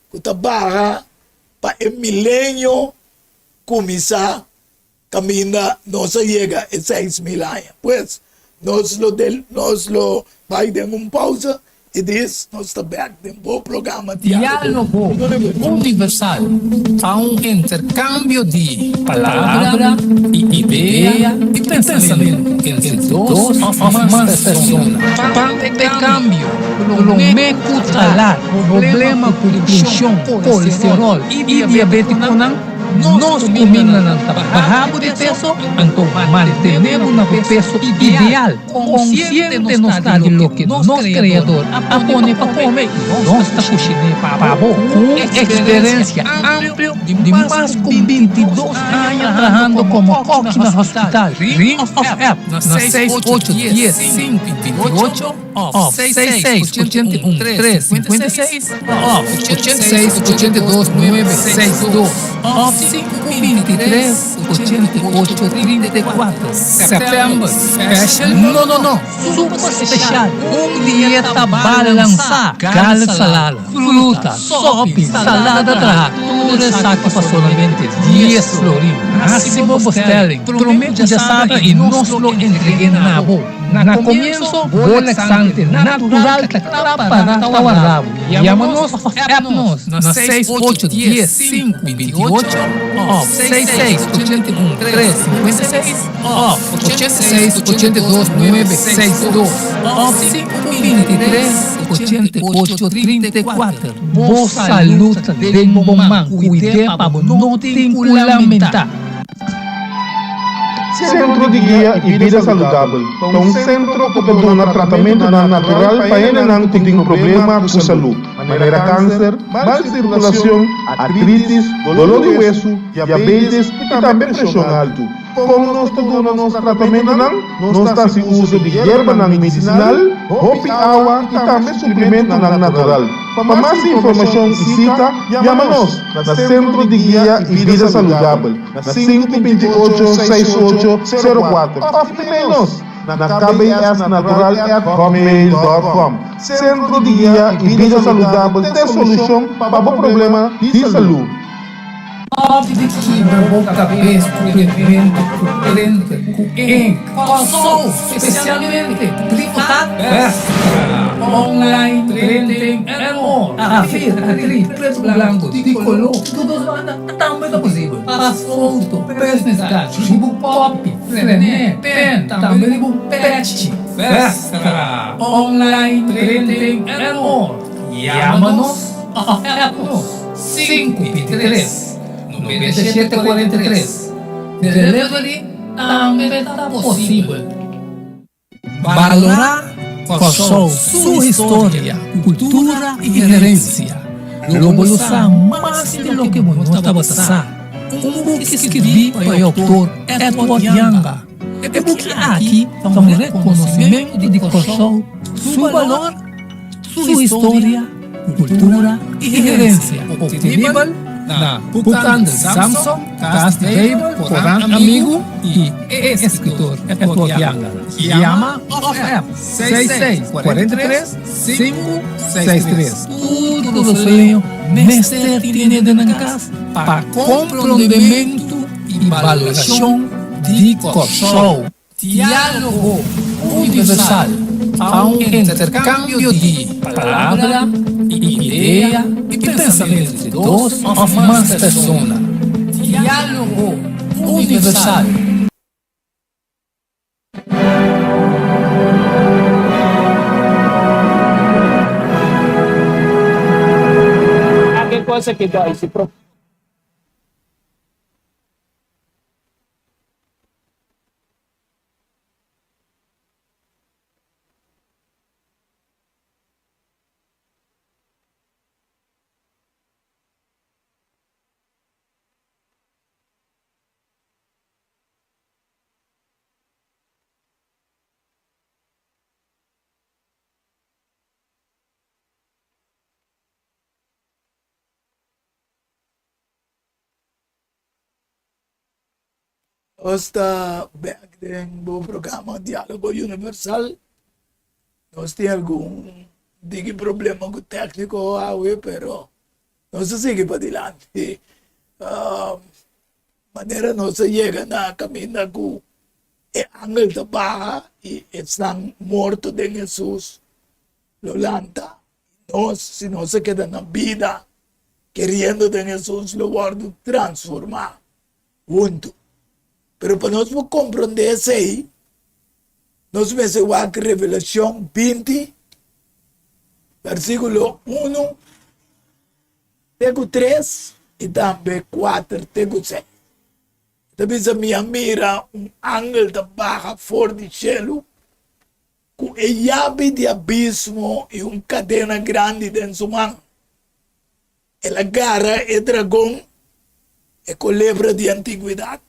que está barra para o milênio começar caminhar, nós chega a 6.000 anos. Pues, nós lo vai ter uma pausa e diz, nós está back de bom programa. Diálogo universal a um intercâmbio de palavra, ideia e pensamento entre duas pessoas. Para câmbio, meco talar, problema com pressão, colesterol e diabetes não. Nós comemos ng trabaho de peso, então mantenemos na peso ideal. Consciente nos está de lo que nos criador apone para comer. Nós está cozinhando pavo com experiência ampla de mais de 22 anos trabalhando como coque no hospital. Ring of App na 6810-528 ou 66-81-356 ou 86-82-962 ou 523-88-34. Setembro Special? Não. Super Special. Dieta balançada. Gal salada, fruta, sopa, salada tratura, saque para solamente 10 florins. Máximo Bostelling. Prometo já sabe e nós lo entreguemos na boa. Na comienzo, relaxante, natural, para tawarabo. Llámanos, app-nos na 6810-528 ou 66-81-356 ou 86-82-962 ou 523-88-34. Boa saúde del momento, cuide para não te lamentar. Centro de Guia e Vida Saudável é um centro que dona tratamento natural para quem tem problema com saúde, maneira câncer, má circulação, artrites, dolor de hueso, diabetes e também pressão alta. Como nós dona nosso tratamento, nós está se uso de erva medicinal, hopi água e também suplemento natural. Para mais informação e cita, chama-nos na Centro de Guia e Vida Saudável, na 528-6804. Ou e-mail-nos na kbsnatural@hotmail.com. Centro de Guia e Vida Saudável tem solução para o problema de saúde. Objetivo cabeça, prevento, crente, coração, especialmente tripotado, online, trending, amor, atriz, preto, branco, tricolor, tudo também é possível. As fotos, business card, ribo pop, frené, pen, também ribo pet, festa, online, trending, amor, chama-nos, app-nos, 523 9743. Delivery também está possível. Valorar sua história, cultura e herência. Globalizar mais de lo que você está passando. Book escrevi para o autor Edward Younger. O book aqui é um reconhecimento de Kosovo, seu valor, sua história, cultura e herência. Obtível na Putan de Samsung, Cast Table, Coran Amigo e escritor Edward Younger. Llama OFF 6643-563. Tudo o sonho mestre tiene de casa para compreendimento e valoração de Kosovo. Diálogo universal a um intercâmbio de palavra, ideia e pensamento de duas ou mais pessoas. Diálogo universal. Que coisa que dói se Hasta back then, o programa Diálogo Universal, nós temos algum problema com o técnico, pero nós seguimos para adelante. Maneira nós chega na caminho com o ángel da barra e estão mortos de Jesus, Lolanta. Nós, se nós queda na vida, querendo de Jesus, lo guardo transformar, junto. Pero para nós compreender isso aí, nós vamos ver que Revelação 20, versículo 1, tego 3 e também 4, tego 6. Também se me mira ángel da barra fora do cielo, com a llave de abismo e cadena grande dentro sua mão. Ela agarra o dragão e culebra de antiguidade.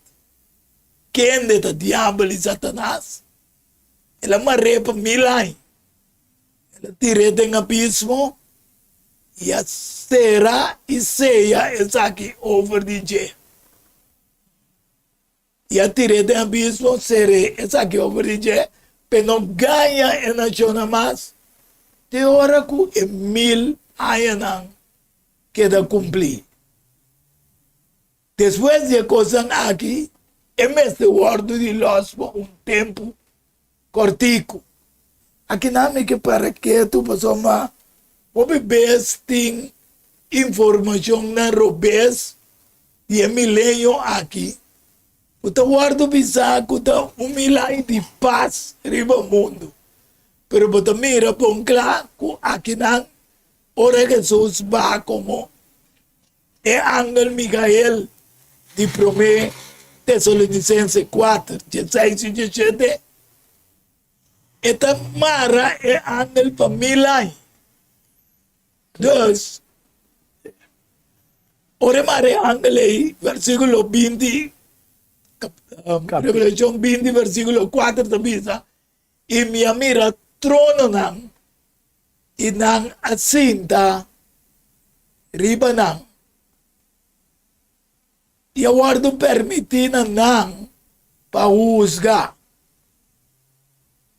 Quem é o diabo e Satanás? Ela marreia para 1000 anos. Ela tira do abismo e a será e ceia essa aqui over de dia. E a tira do abismo será essa aqui over de dia. Pero não ganha a nação mais. De hora que é 1000 anos queda cumprir. Depois de coisas aqui, este guardo de los por tempo cortico. Aqui não é que para que tu passou uma tem informação na robês de milênio aqui. O teu guardo bisa que tu milagre de paz riba mundo. Pero você mira bom claro que aqui não ora Jesus va como el ángel Miguel de 1 Tesalonicenses 4, 16 y 17. Esta mara el ángel para 1000 años. Dos, ora mare ángel ahí, versículo 20, Revelación 20, versículo 4 también, y mi mira trono nang, inang asinta riba nang iawardo permitina nang pahusga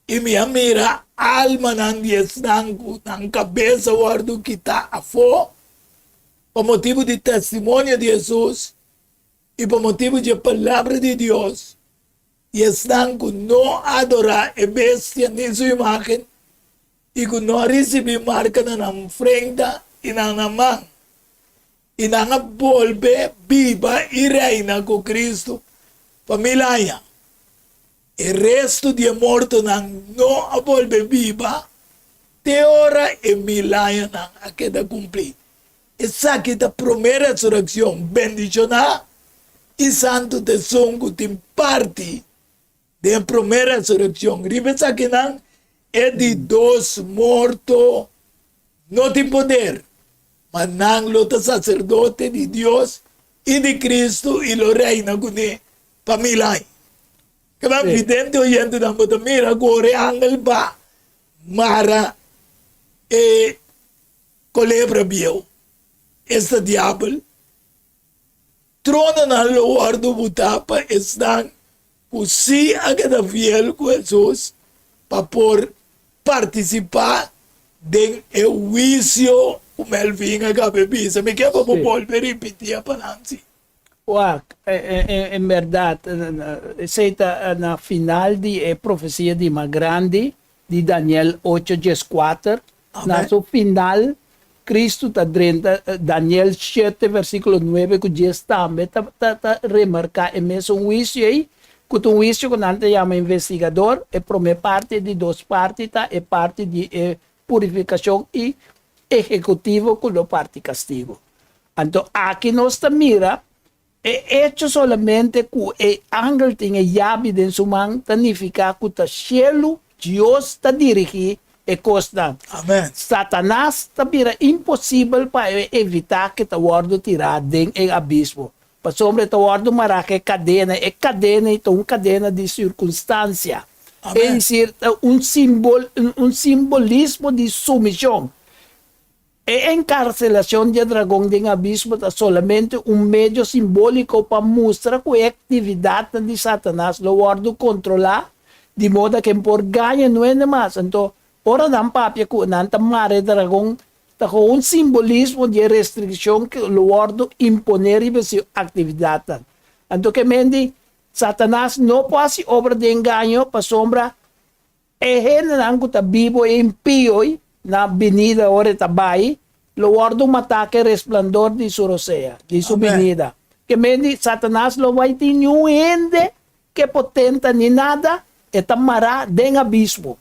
e minha mira alma nang dies nang cabeça wardo kita afo por motivo de testemunho de Jesus e por motivo de palavra de Deus e estão não adorar a bestia nem sua imagem e que não recebi marca na frente e na mão. E na volve viva e reina com Cristo para 1000 anos. O resto de morto não volve viva, te hora e 1000 anos a queda cumprir. Essa aqui é a primeira ressurreição, bendicionar e santo tesouro tem parte da primeira ressurreição. Ribes aqui não é de dos mortos, não tem poder, mas não luta sacerdote de Deus e de Cristo e lo reina com ele para 1000 anos. Que é evidente oyente da moda mira agora angel ba mara e colebra bio este diabo trono na lugar do butapa estão o si a cada fiel com Jesus para por participar de juízo como ele vinha a cabeça. Me quer para volver repetir a palavra. Em verdade, aceita na final de profecia de Magrande, de Daniel 8:4, na sua final, Cristo está dentro, Daniel 7, versículo 9, que diz também, está remarcar em mesmo juízo aí, que um juízo que não se chama investigador, é primeira parte de duas partes, é parte de purificação e executivo com a parte castigo. Então, aqui nós mira, é hecho solamente que o ángel tem a chave de sua mão, significa que o cielo, Deus está dirigindo a costa. Amém. Satanás está mira impossível para evitar que o wardo tirar dentro do abismo. Para sobre o wardo marcar é cadena então uma cadena de circunstância. É dizer, um simbolismo de submissão. A encarcelación de dragón de abismo es solamente un medio simbólico para mostrar que a actividad de Satanás lo guardo controlar, de modo que por ganha não é mais. Então, ora não papia que nanta mare dragão está com um simbolismo de restrição que lo guardo imponer e sua atividade. Então, que mendi Satanás não pode obra de engano para sombra e não que está vivo e impio na avenida ora tabai, lo guardo um ataque resplandor de sua roseia, de sua avenida. Que mendi Satanás lo vai ter nenhum ende que potenta ni nada, e tamará den abismo.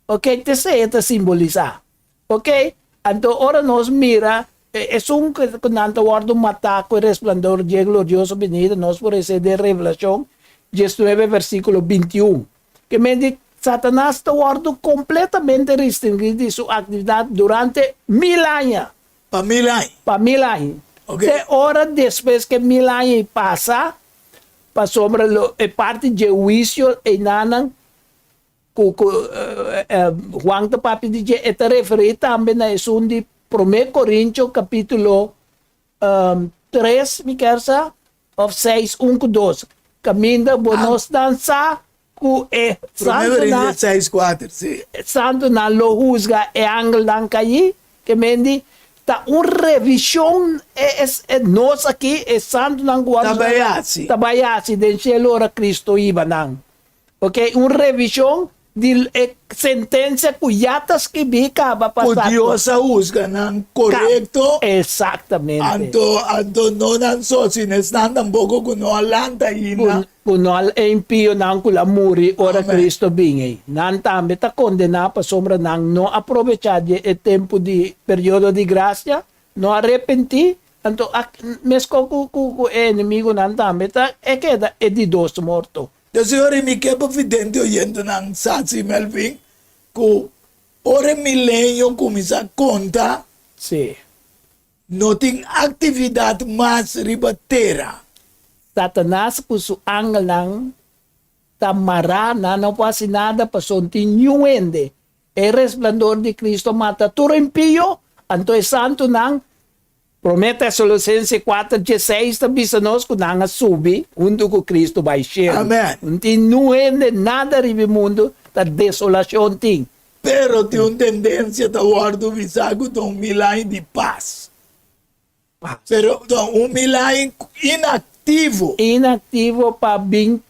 Ok? Esse é simbolizar. Ok? Então, ora nós mira, é que nanto guardo um ataque resplandor de glorioso avenida, nós por esse de Revelação 19, versículo 21. Que mendi Satanás está guardo completamente restringido de sua atividade durante 1000 anos. Para 1000 anos. Para 1000 anos. Okay. De hora depois que 1000 anos passa, para sombra parte de juízo e nanan Juan de Papi diz está referido também na esun de 1 Coríntios capítulo 3, me quer sa, of 6, 1, 2. Caminda bonos dança ku santo na 6:4, sim. santo na lo juzga e angel dan caí que mendi ta un revisão nós aqui é santo nang guarda tabayasi del cielo ora Cristo iba nang. Ok, un revisão de sentença cuyatas que bica va pasar. Dios a juzga nang correcto. Exatamente. Anto no nan so sinestan tampoco kuno alanta ina. Kuno al impio nang kula muri ora Amen. Cristo bingi. Nan tambe ta condena pa sombra nang no aprovechar e tempo di periodo di grazia, no arrepenti, anto mesco ku enemigo nan tambe ta e queda e di dos morto. Da signore mi che evidente oyendo nang Sazi Melvin ku ore millennium kumisa conta Sì. no ting actividad mas ribatera. Satanás com su angel nang tamara na não passa nada para sontinhuende. E resplandor de Cristo mata todo impio, anto é santo nang promete a Colossenses 4:16 também se nós que nang subi, onde que Cristo vai chegar. Amen. Não tem nada no mundo, da desolação tem. Pero tem uma tendência da guardo visago de milagre de paz. Pero um milagre inativo. Inativo para vir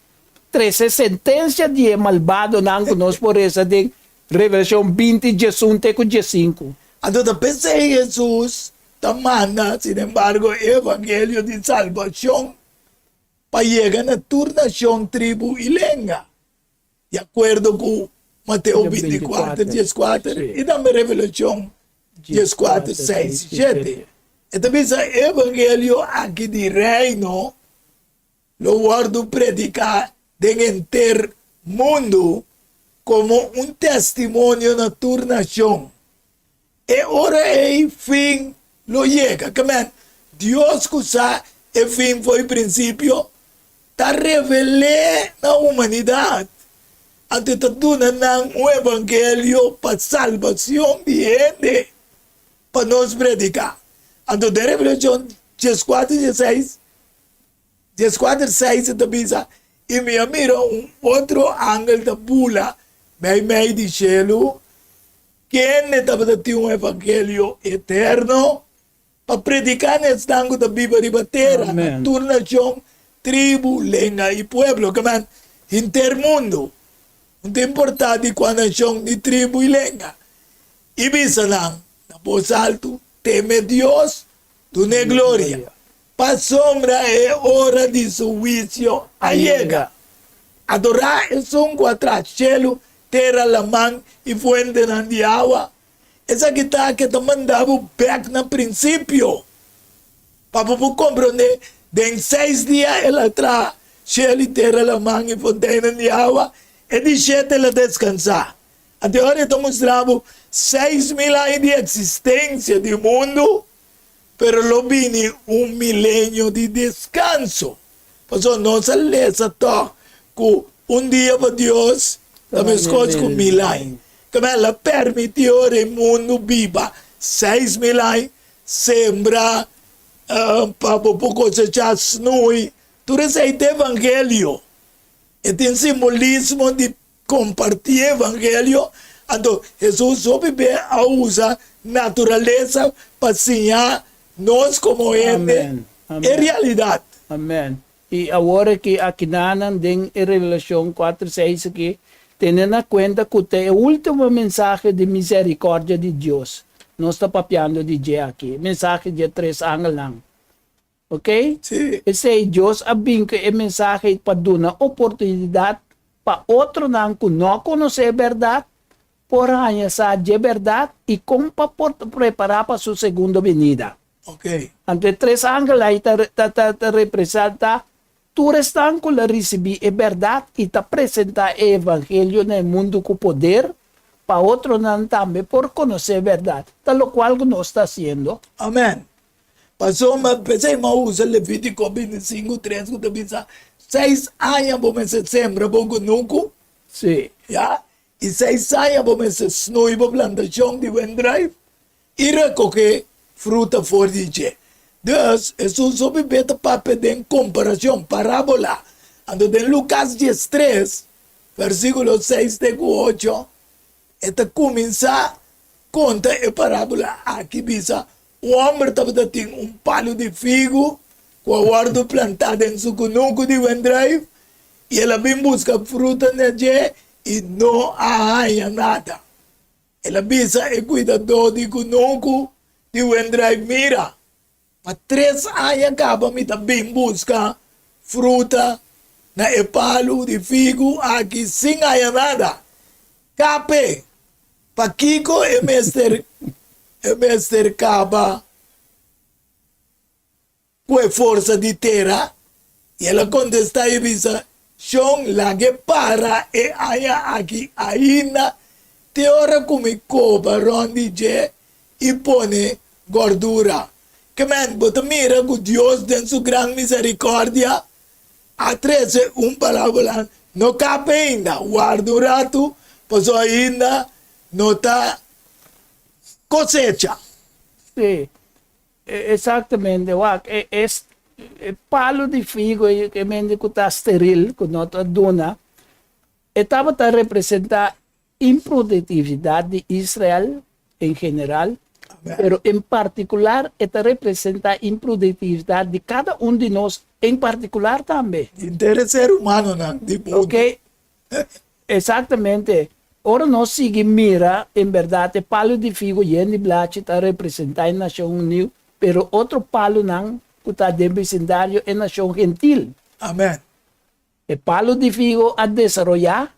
13 sentença de malvado nang nós por essa de Revelação 20, 18 com 15. Então, da pensa em Jesus, tamana, sin embargo, evangelho de salvação para chegar na turnação tribo e lenga. De acordo com Mateus 24, 14, e também Revelação 14, 6, 7. Então, pensa, evangelho aqui de reino, lo guardo predicar de enter mundo como um testemunho na turnação. E ora é fim lo llega. Amen. Deus que sa e fim foi princípio ta revelé na humanidade. Ante tatuna ng evangelho para salvação de gente para nos predicar. Ante de Revelação 14:16 14:6 tabisa e me mira outro ángel da pula meio de cielo quem estava dando um evangelho eterno para predicar nesse tango da Bíblia ribatera, turnação, tribo, lenga e pueblo, que man, intermundo. Não tem importante com a nação de tribo e lenga. E bisa lang, na voz alto, teme Deus, tu ne glória. Pa sombra é hora de seu juízo allega. Adorar é um atrás, cielo, terra, lamang e fuente de água. Essa que está que mandava back no princípio. Para você compreender, em 6 dias ela traz cielo, terra, lamang e fonte de água, e de 7 ela descansar. Até agora estamos mostrando 6.000 anos de existência do mundo, pero lo vini milênio de descanso. Por isso, nossa lesa toca que dia para Deus, também escolhe com 1000 anos. Que ela permitiu o mundo viva 6,000 años, sembra, para cosechar snui. Todo ese evangelio. Es un simbolismo de compartir evangelio. Então, Jesus soube bem a usar natureza para ensinar nós como ele. Amém. Amém. É realidade. Amém. E agora que aqui nanan em Revelação 4:6 aqui, tendo na conta que é o último mensagem de misericórdia de Deus. Nós estamos papiando de dia aqui. Mensagem de 3 anos lang. Ok? Sim. E se Deus abin que é mensagem para dar uma oportunidade para outro não que não conhece a verdade, porém essa de verdade e como para preparar para sua segunda venida. Ok. Ante 3 anos lá representa tu restan que receber a verdade e te apresentar o evangelho no mundo com poder para outro não também por conhecer a verdade. Tal qual que nós está fazendo. Amém. Passou uma pessoa que usa Levítico 25:3 que diz 6 anos vamos sembrar pouco nunca, Sim. já? E 6 anos vamos snui para plantação de vendrive e recolher fruta fora de dia. Deus, Jesus soube bem para pedir comparação, parábola. Ando em Lucas 10:3, versículo 6-8, esta começa a contar a parábola aqui, bisa. O homem estava tendo palo de figo, com a guarda plantada em seu cunuco de vendrive, e ela vem buscar fruta nele e não arranha nada. Ela bisa é cuidador de cunuco de vendrive, mira. Mas 3 anos acaba me também buscar fruta na palo de figo aqui sem arranha nada. Cape, para Kiko é mestre Caba com a força de terra e ela contesta e diz Sean lage para e aya aqui ainda te ora come coba rondi je e pone gordura que man bota mira que Deus den su gran misericórdia atrese parábola no cabe ainda guarda un rato pois ainda não está cosecha. Sim, exatamente. É palo de figo que mende que está estéril, que não está dona, estava a representar improdutividade de Israel em geral, pero em particular, está representa improdutividade de cada de nós, em particular também. Interesse ser humano, não? Ok? Exatamente. Ora nós seguimos mira, em verdade, palo de figo e de blache está representando a nação unida, pero outro palo não está de vecindário é a nação gentil. Amém. O palo de figo a desenvolver,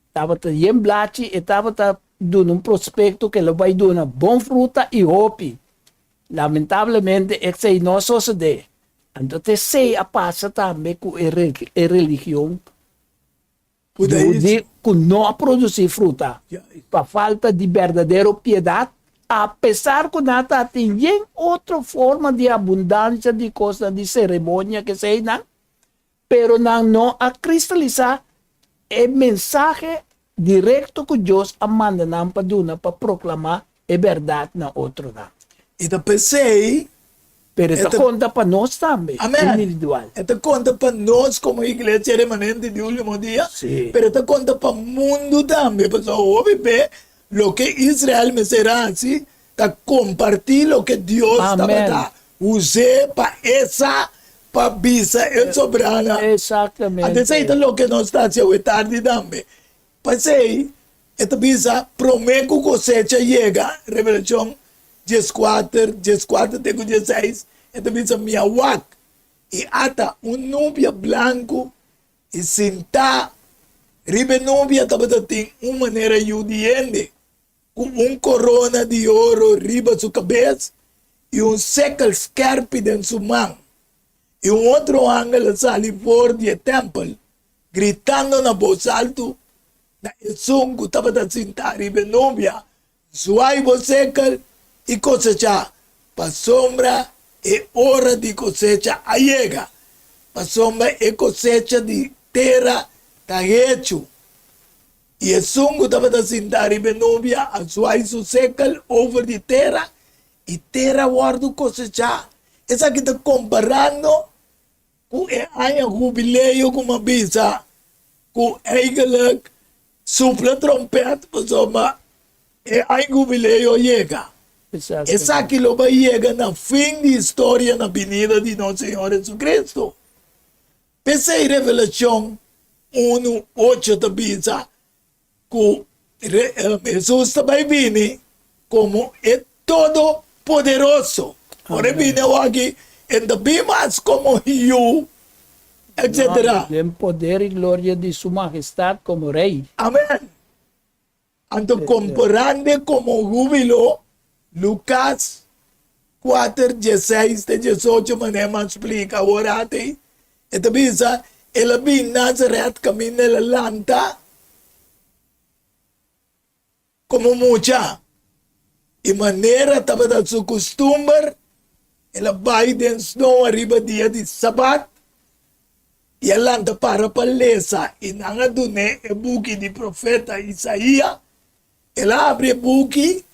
estava em blache, estava dando prospecto que ele vai dar uma boa fruta e hope. Lamentavelmente, isso não sucede. Então, se passa também com a religião, que não produzir fruta, para falta de verdadeira piedade, apesar que não tem outra forma de abundância de coisas de cerimônia que sei não, pero não a cristalizar o mensagem direto que Deus manda não para proclamar a verdade na outra não. E da pensei, pero esta conta para nós também, individual. Esta conta para nós como igreja remanente de último dia, Sí. pero esta conta para o mundo também, porque ouve bem, lo que Israel me será assim, para compartilhar lo que Deus estava usando para essa, para visa é soberana. Exatamente. Aceita lo que nós está fazendo tarde também. Passei, esta visa promete que cosecha chega, Revelação 14, 16, esta visa miawak, e ata nubia branco, e sinta, ribe nubia tem uma maneira judiente, com corona de ouro riba sua cabeça, e século scarpe em sua mão. E outro ángel sale fora do templo, gritando na voz alta, na sungo estava a sentar ribe nubia, suai século, e cosecha, para sombra e hora de cosecha llega, para sombra e cosecha de terra está hecho. E o sungo estava a sentar e benúbia a suai su século over de terra y terra guardo cosecha. Esa que está comparando con el año jubileo como avisa, con eigenlijk supla trompet, pues el año jubileo llega. Exacto. Esa que lo va a llegar na fin de historia na venida de nuestro Señor Jesucristo. Pese a revelación 1:8 te avisa que Jesús também viene como el Todopoderoso. Ahora viene aquí en the Bimas como you, etc. En poder y gloria de su majestad como rey. Amén. Ando comparando como júbilo Lucas 4:16 de 18 manera explica ahora te. Ito bisa, ela bin Nazaret kami nilalanta como mucha. Y manera taba da su costumbre, ela Biden no arriba dia de sabat, y alanta para palesa, y nanga dune e buki di profeta Isaías, ela abre buki,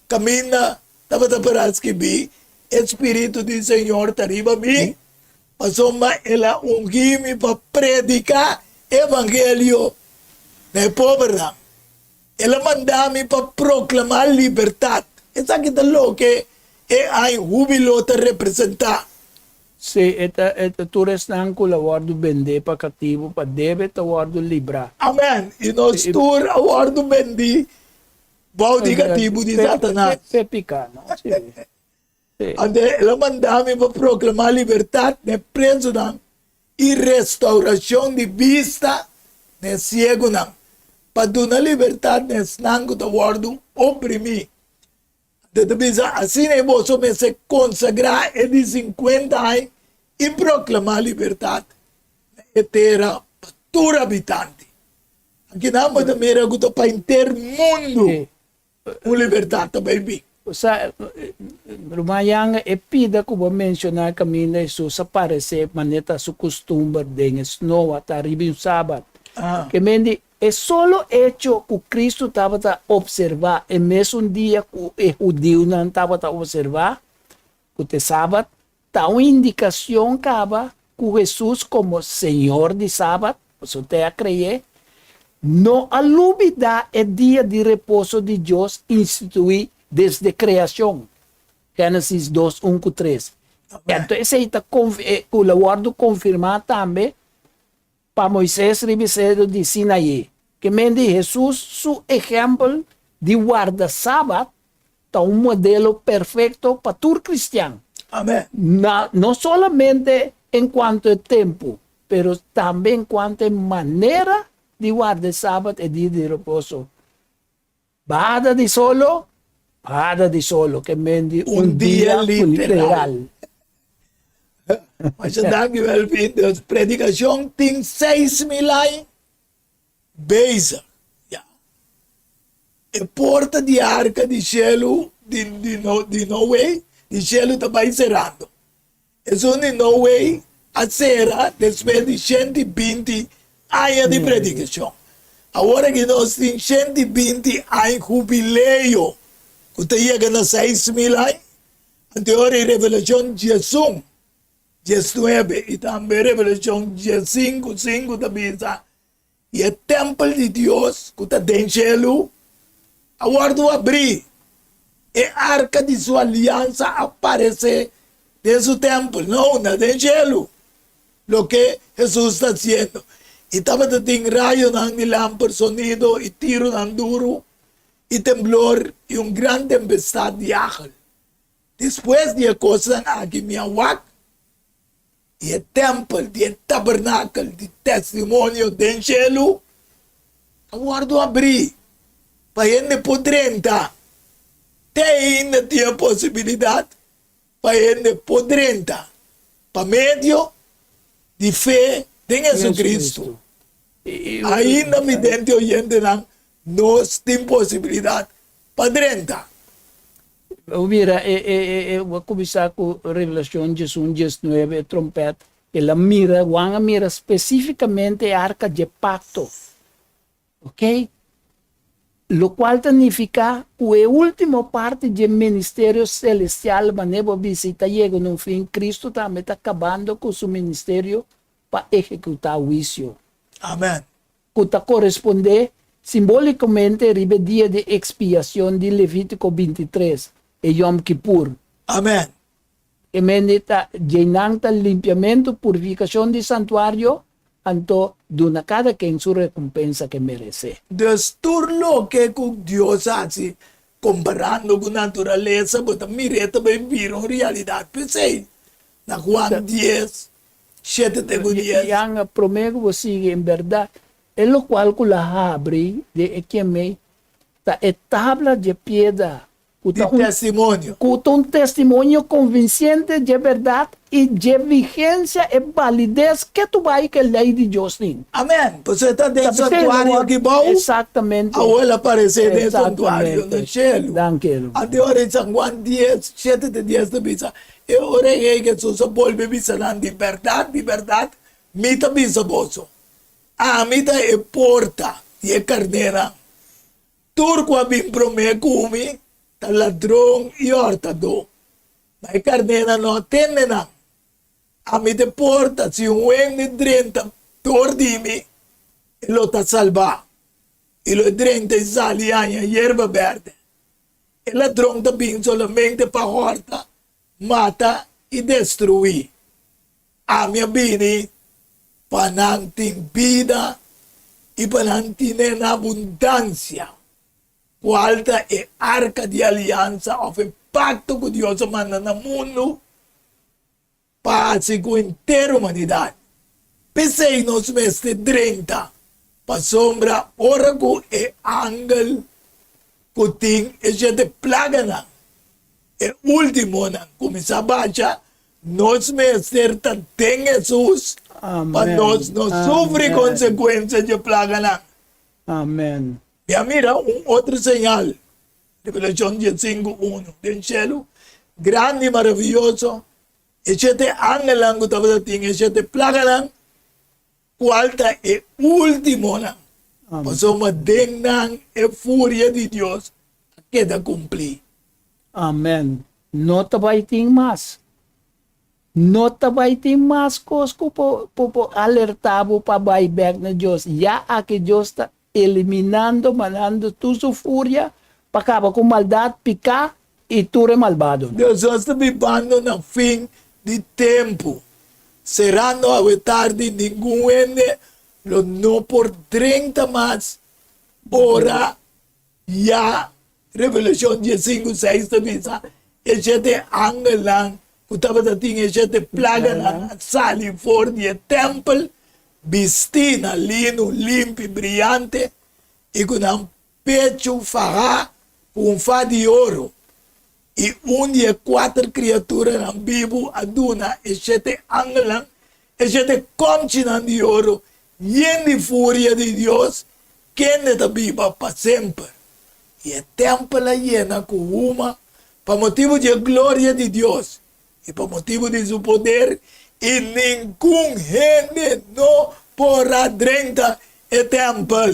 camina, taba da para escribir, Espírito do Senhor tariba mi, Pasoma ela ungimi para predicar evangelho na pobreza. Ela mandami para proclamar liberdade. Essa que está louca é a júbilo te representar. Se tu restan con la guardo vende pa cativo pa debe ta guardo libra. Amém. E nós tur a guardo bendi bauti cativo de Satanás. Pepica, no? Sì. Sì. Ande ela mandami para proclamar liberdade na preso não e restauração de vista na cego não. Para dar liberdade nesse nango da guardo oprimir. Assim é você me se consagrar de 50 anos e proclamar liberdade eterna para todo habitante. Aqui não é da mera guta para inteiro mundo Sì. liberdade, baby. Sa lumayan epida ko ba mencionar kami na Jesus aparece maneta su costumbre de snow at arriba un sabat. Que mendi es solo hecho que Cristo estaba a observar en mes un día que judío no estaba a observar que te sabat ta una indicación caba que Jesús como Señor de sabat, pues usted a creer no olvidar el día de reposo de Dios instituí desde creación. Génesis 2, 1, 3. Entonces, ahí está la guardo confirmar también para Moisés Ribicedo de Sinaí. Que mende Jesús, su ejemplo de guarda sábado, está un modelo perfecto para todo cristiano. Amém. No solamente en cuanto a tiempo, pero también en cuanto a manera de guardar sábado y día de reposo. Bada de solo, que mende un día literal. Mas dank u wel, vrienden. De predicatie ting 6.000 anos bezig. Ja. E porta de arca de cielo de Noé, de cielo está encerrando. E sono de Noé a serra depois de 120 anos de predicação. Agora que nós temos 120 anos jubileu, que chega a 6.000 anos, anterior a revelação de Jesus, 19 e também revelação 5, 5 também está. E o templo de Deus, que está dentro do cielo, agora abrir. E a arca de sua aliança aparece dentro do templo, não, não dentro do cielo. Lo que Jesus está haciendo. E estava tendo raio de lámpara, sonido, e tiro duro, e temblor, e grande tempestade de água. Depois de coisa aqui, minha wak, e o templo, e o tabernáculo, de testemunho do cielo, agora abrir, para ele poder entrar. Tem ainda a possibilidade, para ele poder entrar, para meio de fé em Jesus Cristo. Ainda me dentro oyente nós temos possibilidade para entrar. Mira, voy a comenzar con Revelación Jesús 19, trompeta, que la mira, van a mirar específicamente arca de pacto. ¿Ok? Lo cual significa que la última parte del ministerio celestial, manera visita llega en un fin, Cristo también está acabando con su ministerio para ejecutar juicio. Amén. Que corresponde simbólicamente al día de expiación de Levítico 23, el Yom Kippur. Amén. Que está llenando el limpiamiento, purificación del santuario, anto de cada quien su recompensa que merece. Desturlo que con Dios hace, comparando con naturaleza, pero mire, también vieron realidad. Pensé, na Juan 10, 7 tengo 10. Yang prometo sigue en verdad, es lo cual que la abre de que me ta tabla de piedra, De testimonio. un testimonio convincente de verdad y de vigencia y validez que tu vai que lei de Dios nin. Amén. Pues está dentro del santuario aquí, bom. Exactamente. Abuela aparece dentro del santuario del cielo. Danke. Ante ora en San Juan 10, 7 de 10 de misa. E ora que Jesús vuelve misa de verdad, mita misa boso. A mita e porta y e carnera. Turco a bin prome kumi, ta ladrón y hortado. Ma e carnera no tiene na. A mí te porta, si un buen de 30 tordimi, e lo ta salva. E lo 30 sali aña hierba verde. El ladrón también solamente para horta, mata y destruir. A mi bini, panantin vida y panantin en abundancia. Cualta e arca de alianza o el pacto que Dios manda en el mundo para la entera humanidad. Pensei nos meses de 30, para sombra, orago e ángel, que tem gente plaga na. E último na, começa a baixar, nós meses tem Jesus, para nós não sofrer consequências de plaga na. Amén. E mira, outro sinal, Revelação 15:1, do cielo, grande e maravilhoso, e gente ángel que estava tem, e gente plaga na, quarta e último na. Pasó uma denang e fúria de Deus queda cumprir. Amén. No te vai ter mais. No te vai ter mais coisas para alertar para vai back na Deus. Já aqui Deus está eliminando, mandando tu sua fúria para acabar com maldade, picar e tu é malvado. Deus está vivendo no fim de tempo. Cerrando a tarde, ninguém lo no por 30 más hora ya Revelación 15:6 de misa ese ángel que estaba dating ese plaga sali fuera del templo vestina lino limpio brillante y con un pecho faja con fa de oro y un de 4 criaturas en vivo aduna ese ángel ese conchinan de oro lleno de furia de Dios, quien está viva para siempre. Y el templo la llena con uma, para motivo de gloria de Dios, y para motivo de su poder, y ningún gente no podrá drentar el templo.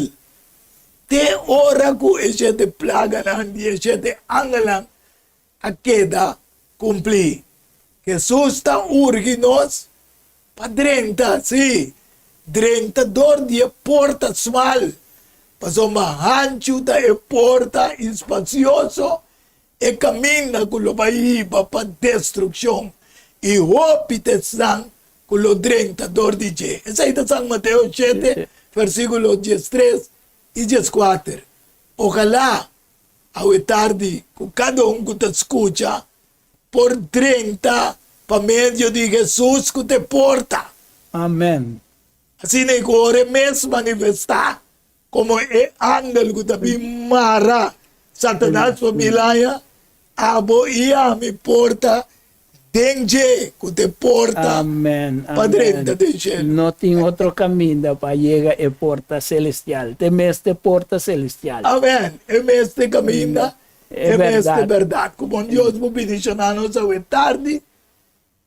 Te ora con ese te plaga y ese te ángel a queda cumplir. Jesús está urginos para drentar, sí. Drentador de porta mal, pasó más ancho de porta espacioso y camina con lo va para destrucción y hópite san con lo drentador de je. Esa es San Mateo 7, versículo 13 y 14. Ojalá a tarde con cada uno que te escucha por 30 para medio de Jesús que te porta. Amén. Así que ahora mesmo manifestar como el ángel que también mara Satanás familia, abo y a mi porta, dengue que te porta. Amén. Padre de cielo. No tiene otro camino para llegar a porta celestial. Teme este porta celestial. Amén. En este camino, en esta verdad. verdad, como Dios nos bendicionar nos a tarde,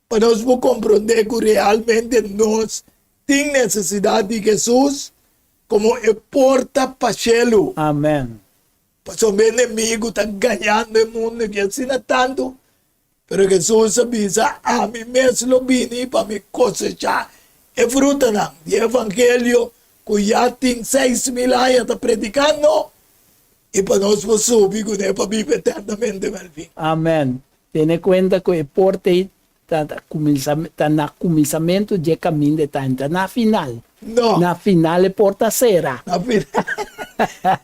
para nos comprender que realmente nos tiene necesidad de Jesús como el porta para cielo. Amén. Pasó mi enemigo está ganhando el mundo que así tanto. Pero Jesús avisa, a mí mesmo vine para me cosechar e fruta não. E evangelho que já tem 6.000 anos está predicando e para nós vamos subir para viver eternamente, Melvin. Amém. Tenha cuenta que o porte está na começamento de caminho de tanto. Na final. No. Na final é porta será. Na final.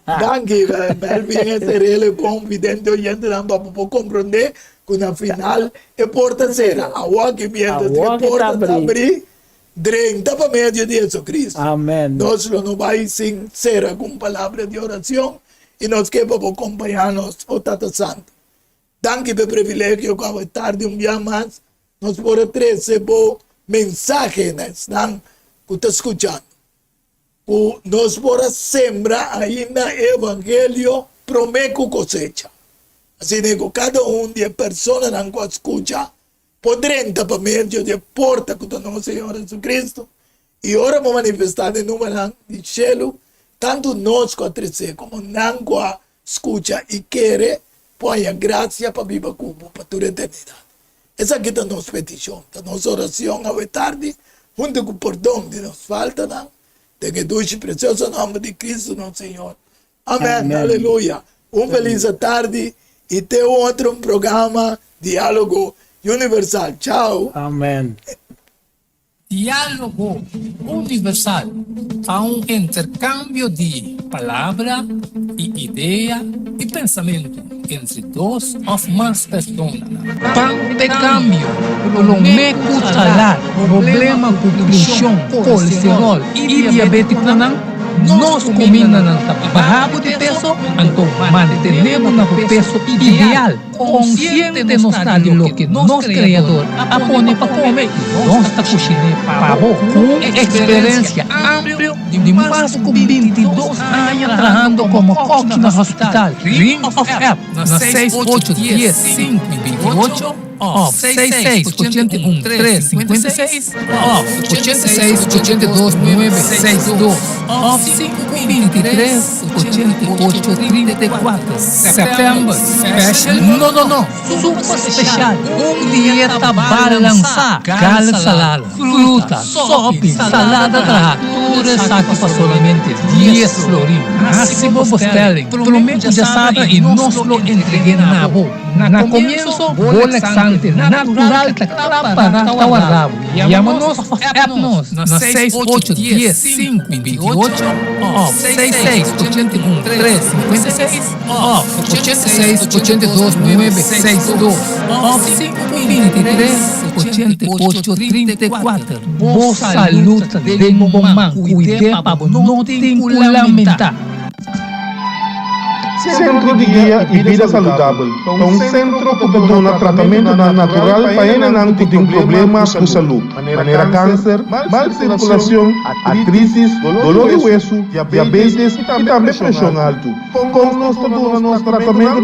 Danke, Melvin, esse ele bom, vidente oyente, não para compreender que na final é porta será. A água que viene é porta abrir. Drenta para meio de Jesus Cristo. Amém. Nós não vai sem será com palavra de oração e nós queremos acompanhar-nos, o Tata Santo. Danke pelo privilégio que a tarde dia mais nós podemos trazer mensagens que está escutando. Que nós podemos sembrar ainda o evangelho prometo cosecha. Assim que cada de pessoas que escuta poderão para meio de porta que o nosso Senhor Jesus Cristo e ora para manifestar em nome do cielo tanto nós que trazer como não que escuta e quer põe a graça para viver como para toda a eternidade. Essa aqui é a nossa petição, a nossa oração à tarde, junto com o perdão de nos falta, de que Deus precioso nome de Cristo, nosso Senhor. Amém. Aleluia. Feliz tarde e tem outro programa, Diálogo Universal. Tchau. Amém. Diálogo universal a um intercâmbio de palavra e ideia e pensamento entre duas ou mais pessoas. Intercâmbio, meco salar, problema com pressão, colesterol e diabetes nós comemos barrabo de peso, então mantenemos no peso ideal, consciente de nós de lo que nosso Criador apone para comer. Nós está cozinhando pavo com experiência ampla de mais de 22 anos trabalhando como coque no hospital. Ring of App, na 6810 528 off 66 81 356 off 86 82 962 off 523 88 34 September Special não super special dieta balançada cal salada fruta sopa salada tratura saque para solamente 10 florin máximo Bostelling prometo já sabe e nós lo entreguei na boca na comienzo bolexante natural para tawarrabo. Llámanos app-nos na 6810 528 off 66 81 356 off 86 82 962 off 523 88 34. Boa saúde de bom cuide para não ter que lamentar. Centro de Guia e Vida Saudável é um centro que dona tratamento natural para quem tem problemas com saúde, maneira câncer, má circulação, artrites, dor de hueso, diabetes e também pressão alta. Como nós damos nosso tratamento,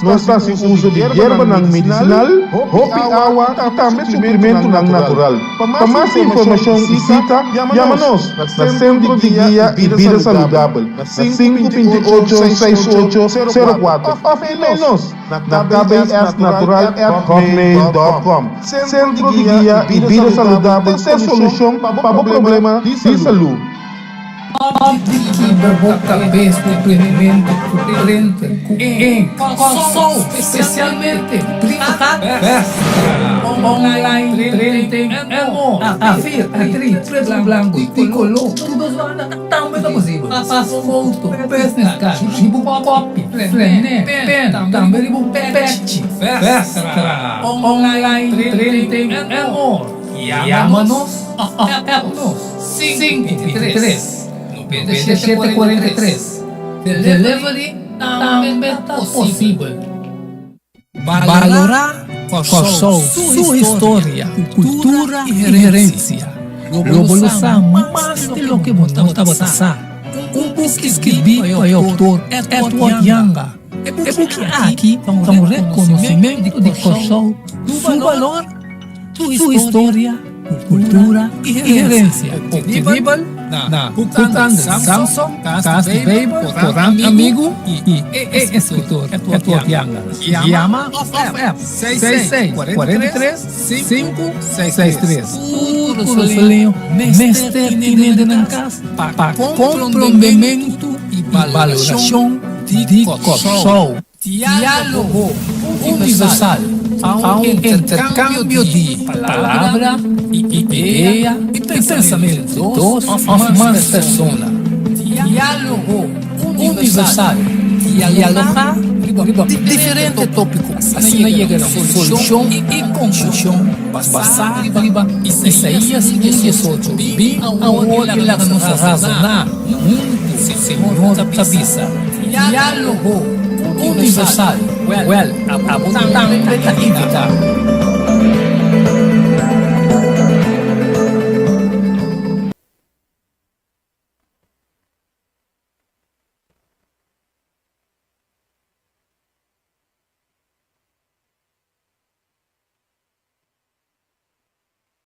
nós fazemos uso de erva medicinal, roupa e água e também suplemento natural. Para mais informação e cita, chama-nos no Centro de Guia e Vida Saudável, na 528 68 04. Afile-nos na kbsnatural@hotmail.com. Centro de Guia e Vida Saudável tem solução para o problema de saúde. Cabeça de empreendimento diferente em Corsol, especialmente online, training, afir, atriz, preto, branco e tricolor, tudo também é possível. Faço foto, business card, ribo copy, frené, pen, também ribo pet, festra, online, training, Chama-nos, app-nos, 523. 9743. Delivery também está possível. Valorar Corsol, sua história, cultura e herência. Revolução mais de lo que estamos a passar. Book escrito pelo autor Edward Young. Porque aqui está um reconhecimento de Corsol, seu valor, sua história cultura y herencia. Obtenible na Putan de Samson, Casti Babel, Coran Amigo y escritor Etotianga. Llama OFF 66 43 563. Puro Soleo, Mestre Tinende ng Kas, para comprometimento e valoração de Corso. Diálogo universal. Há um intercâmbio de palavra, ideia e pensamento dos humanas pessoas. Diálogo universal. Dialogar diferentes tópicos. Assim chega a solução e conclusão. Passar Isaías 18. Bem aonde ela nos razonar. Muito Senhor Tabisa. Diálogo universal. Well, abundante da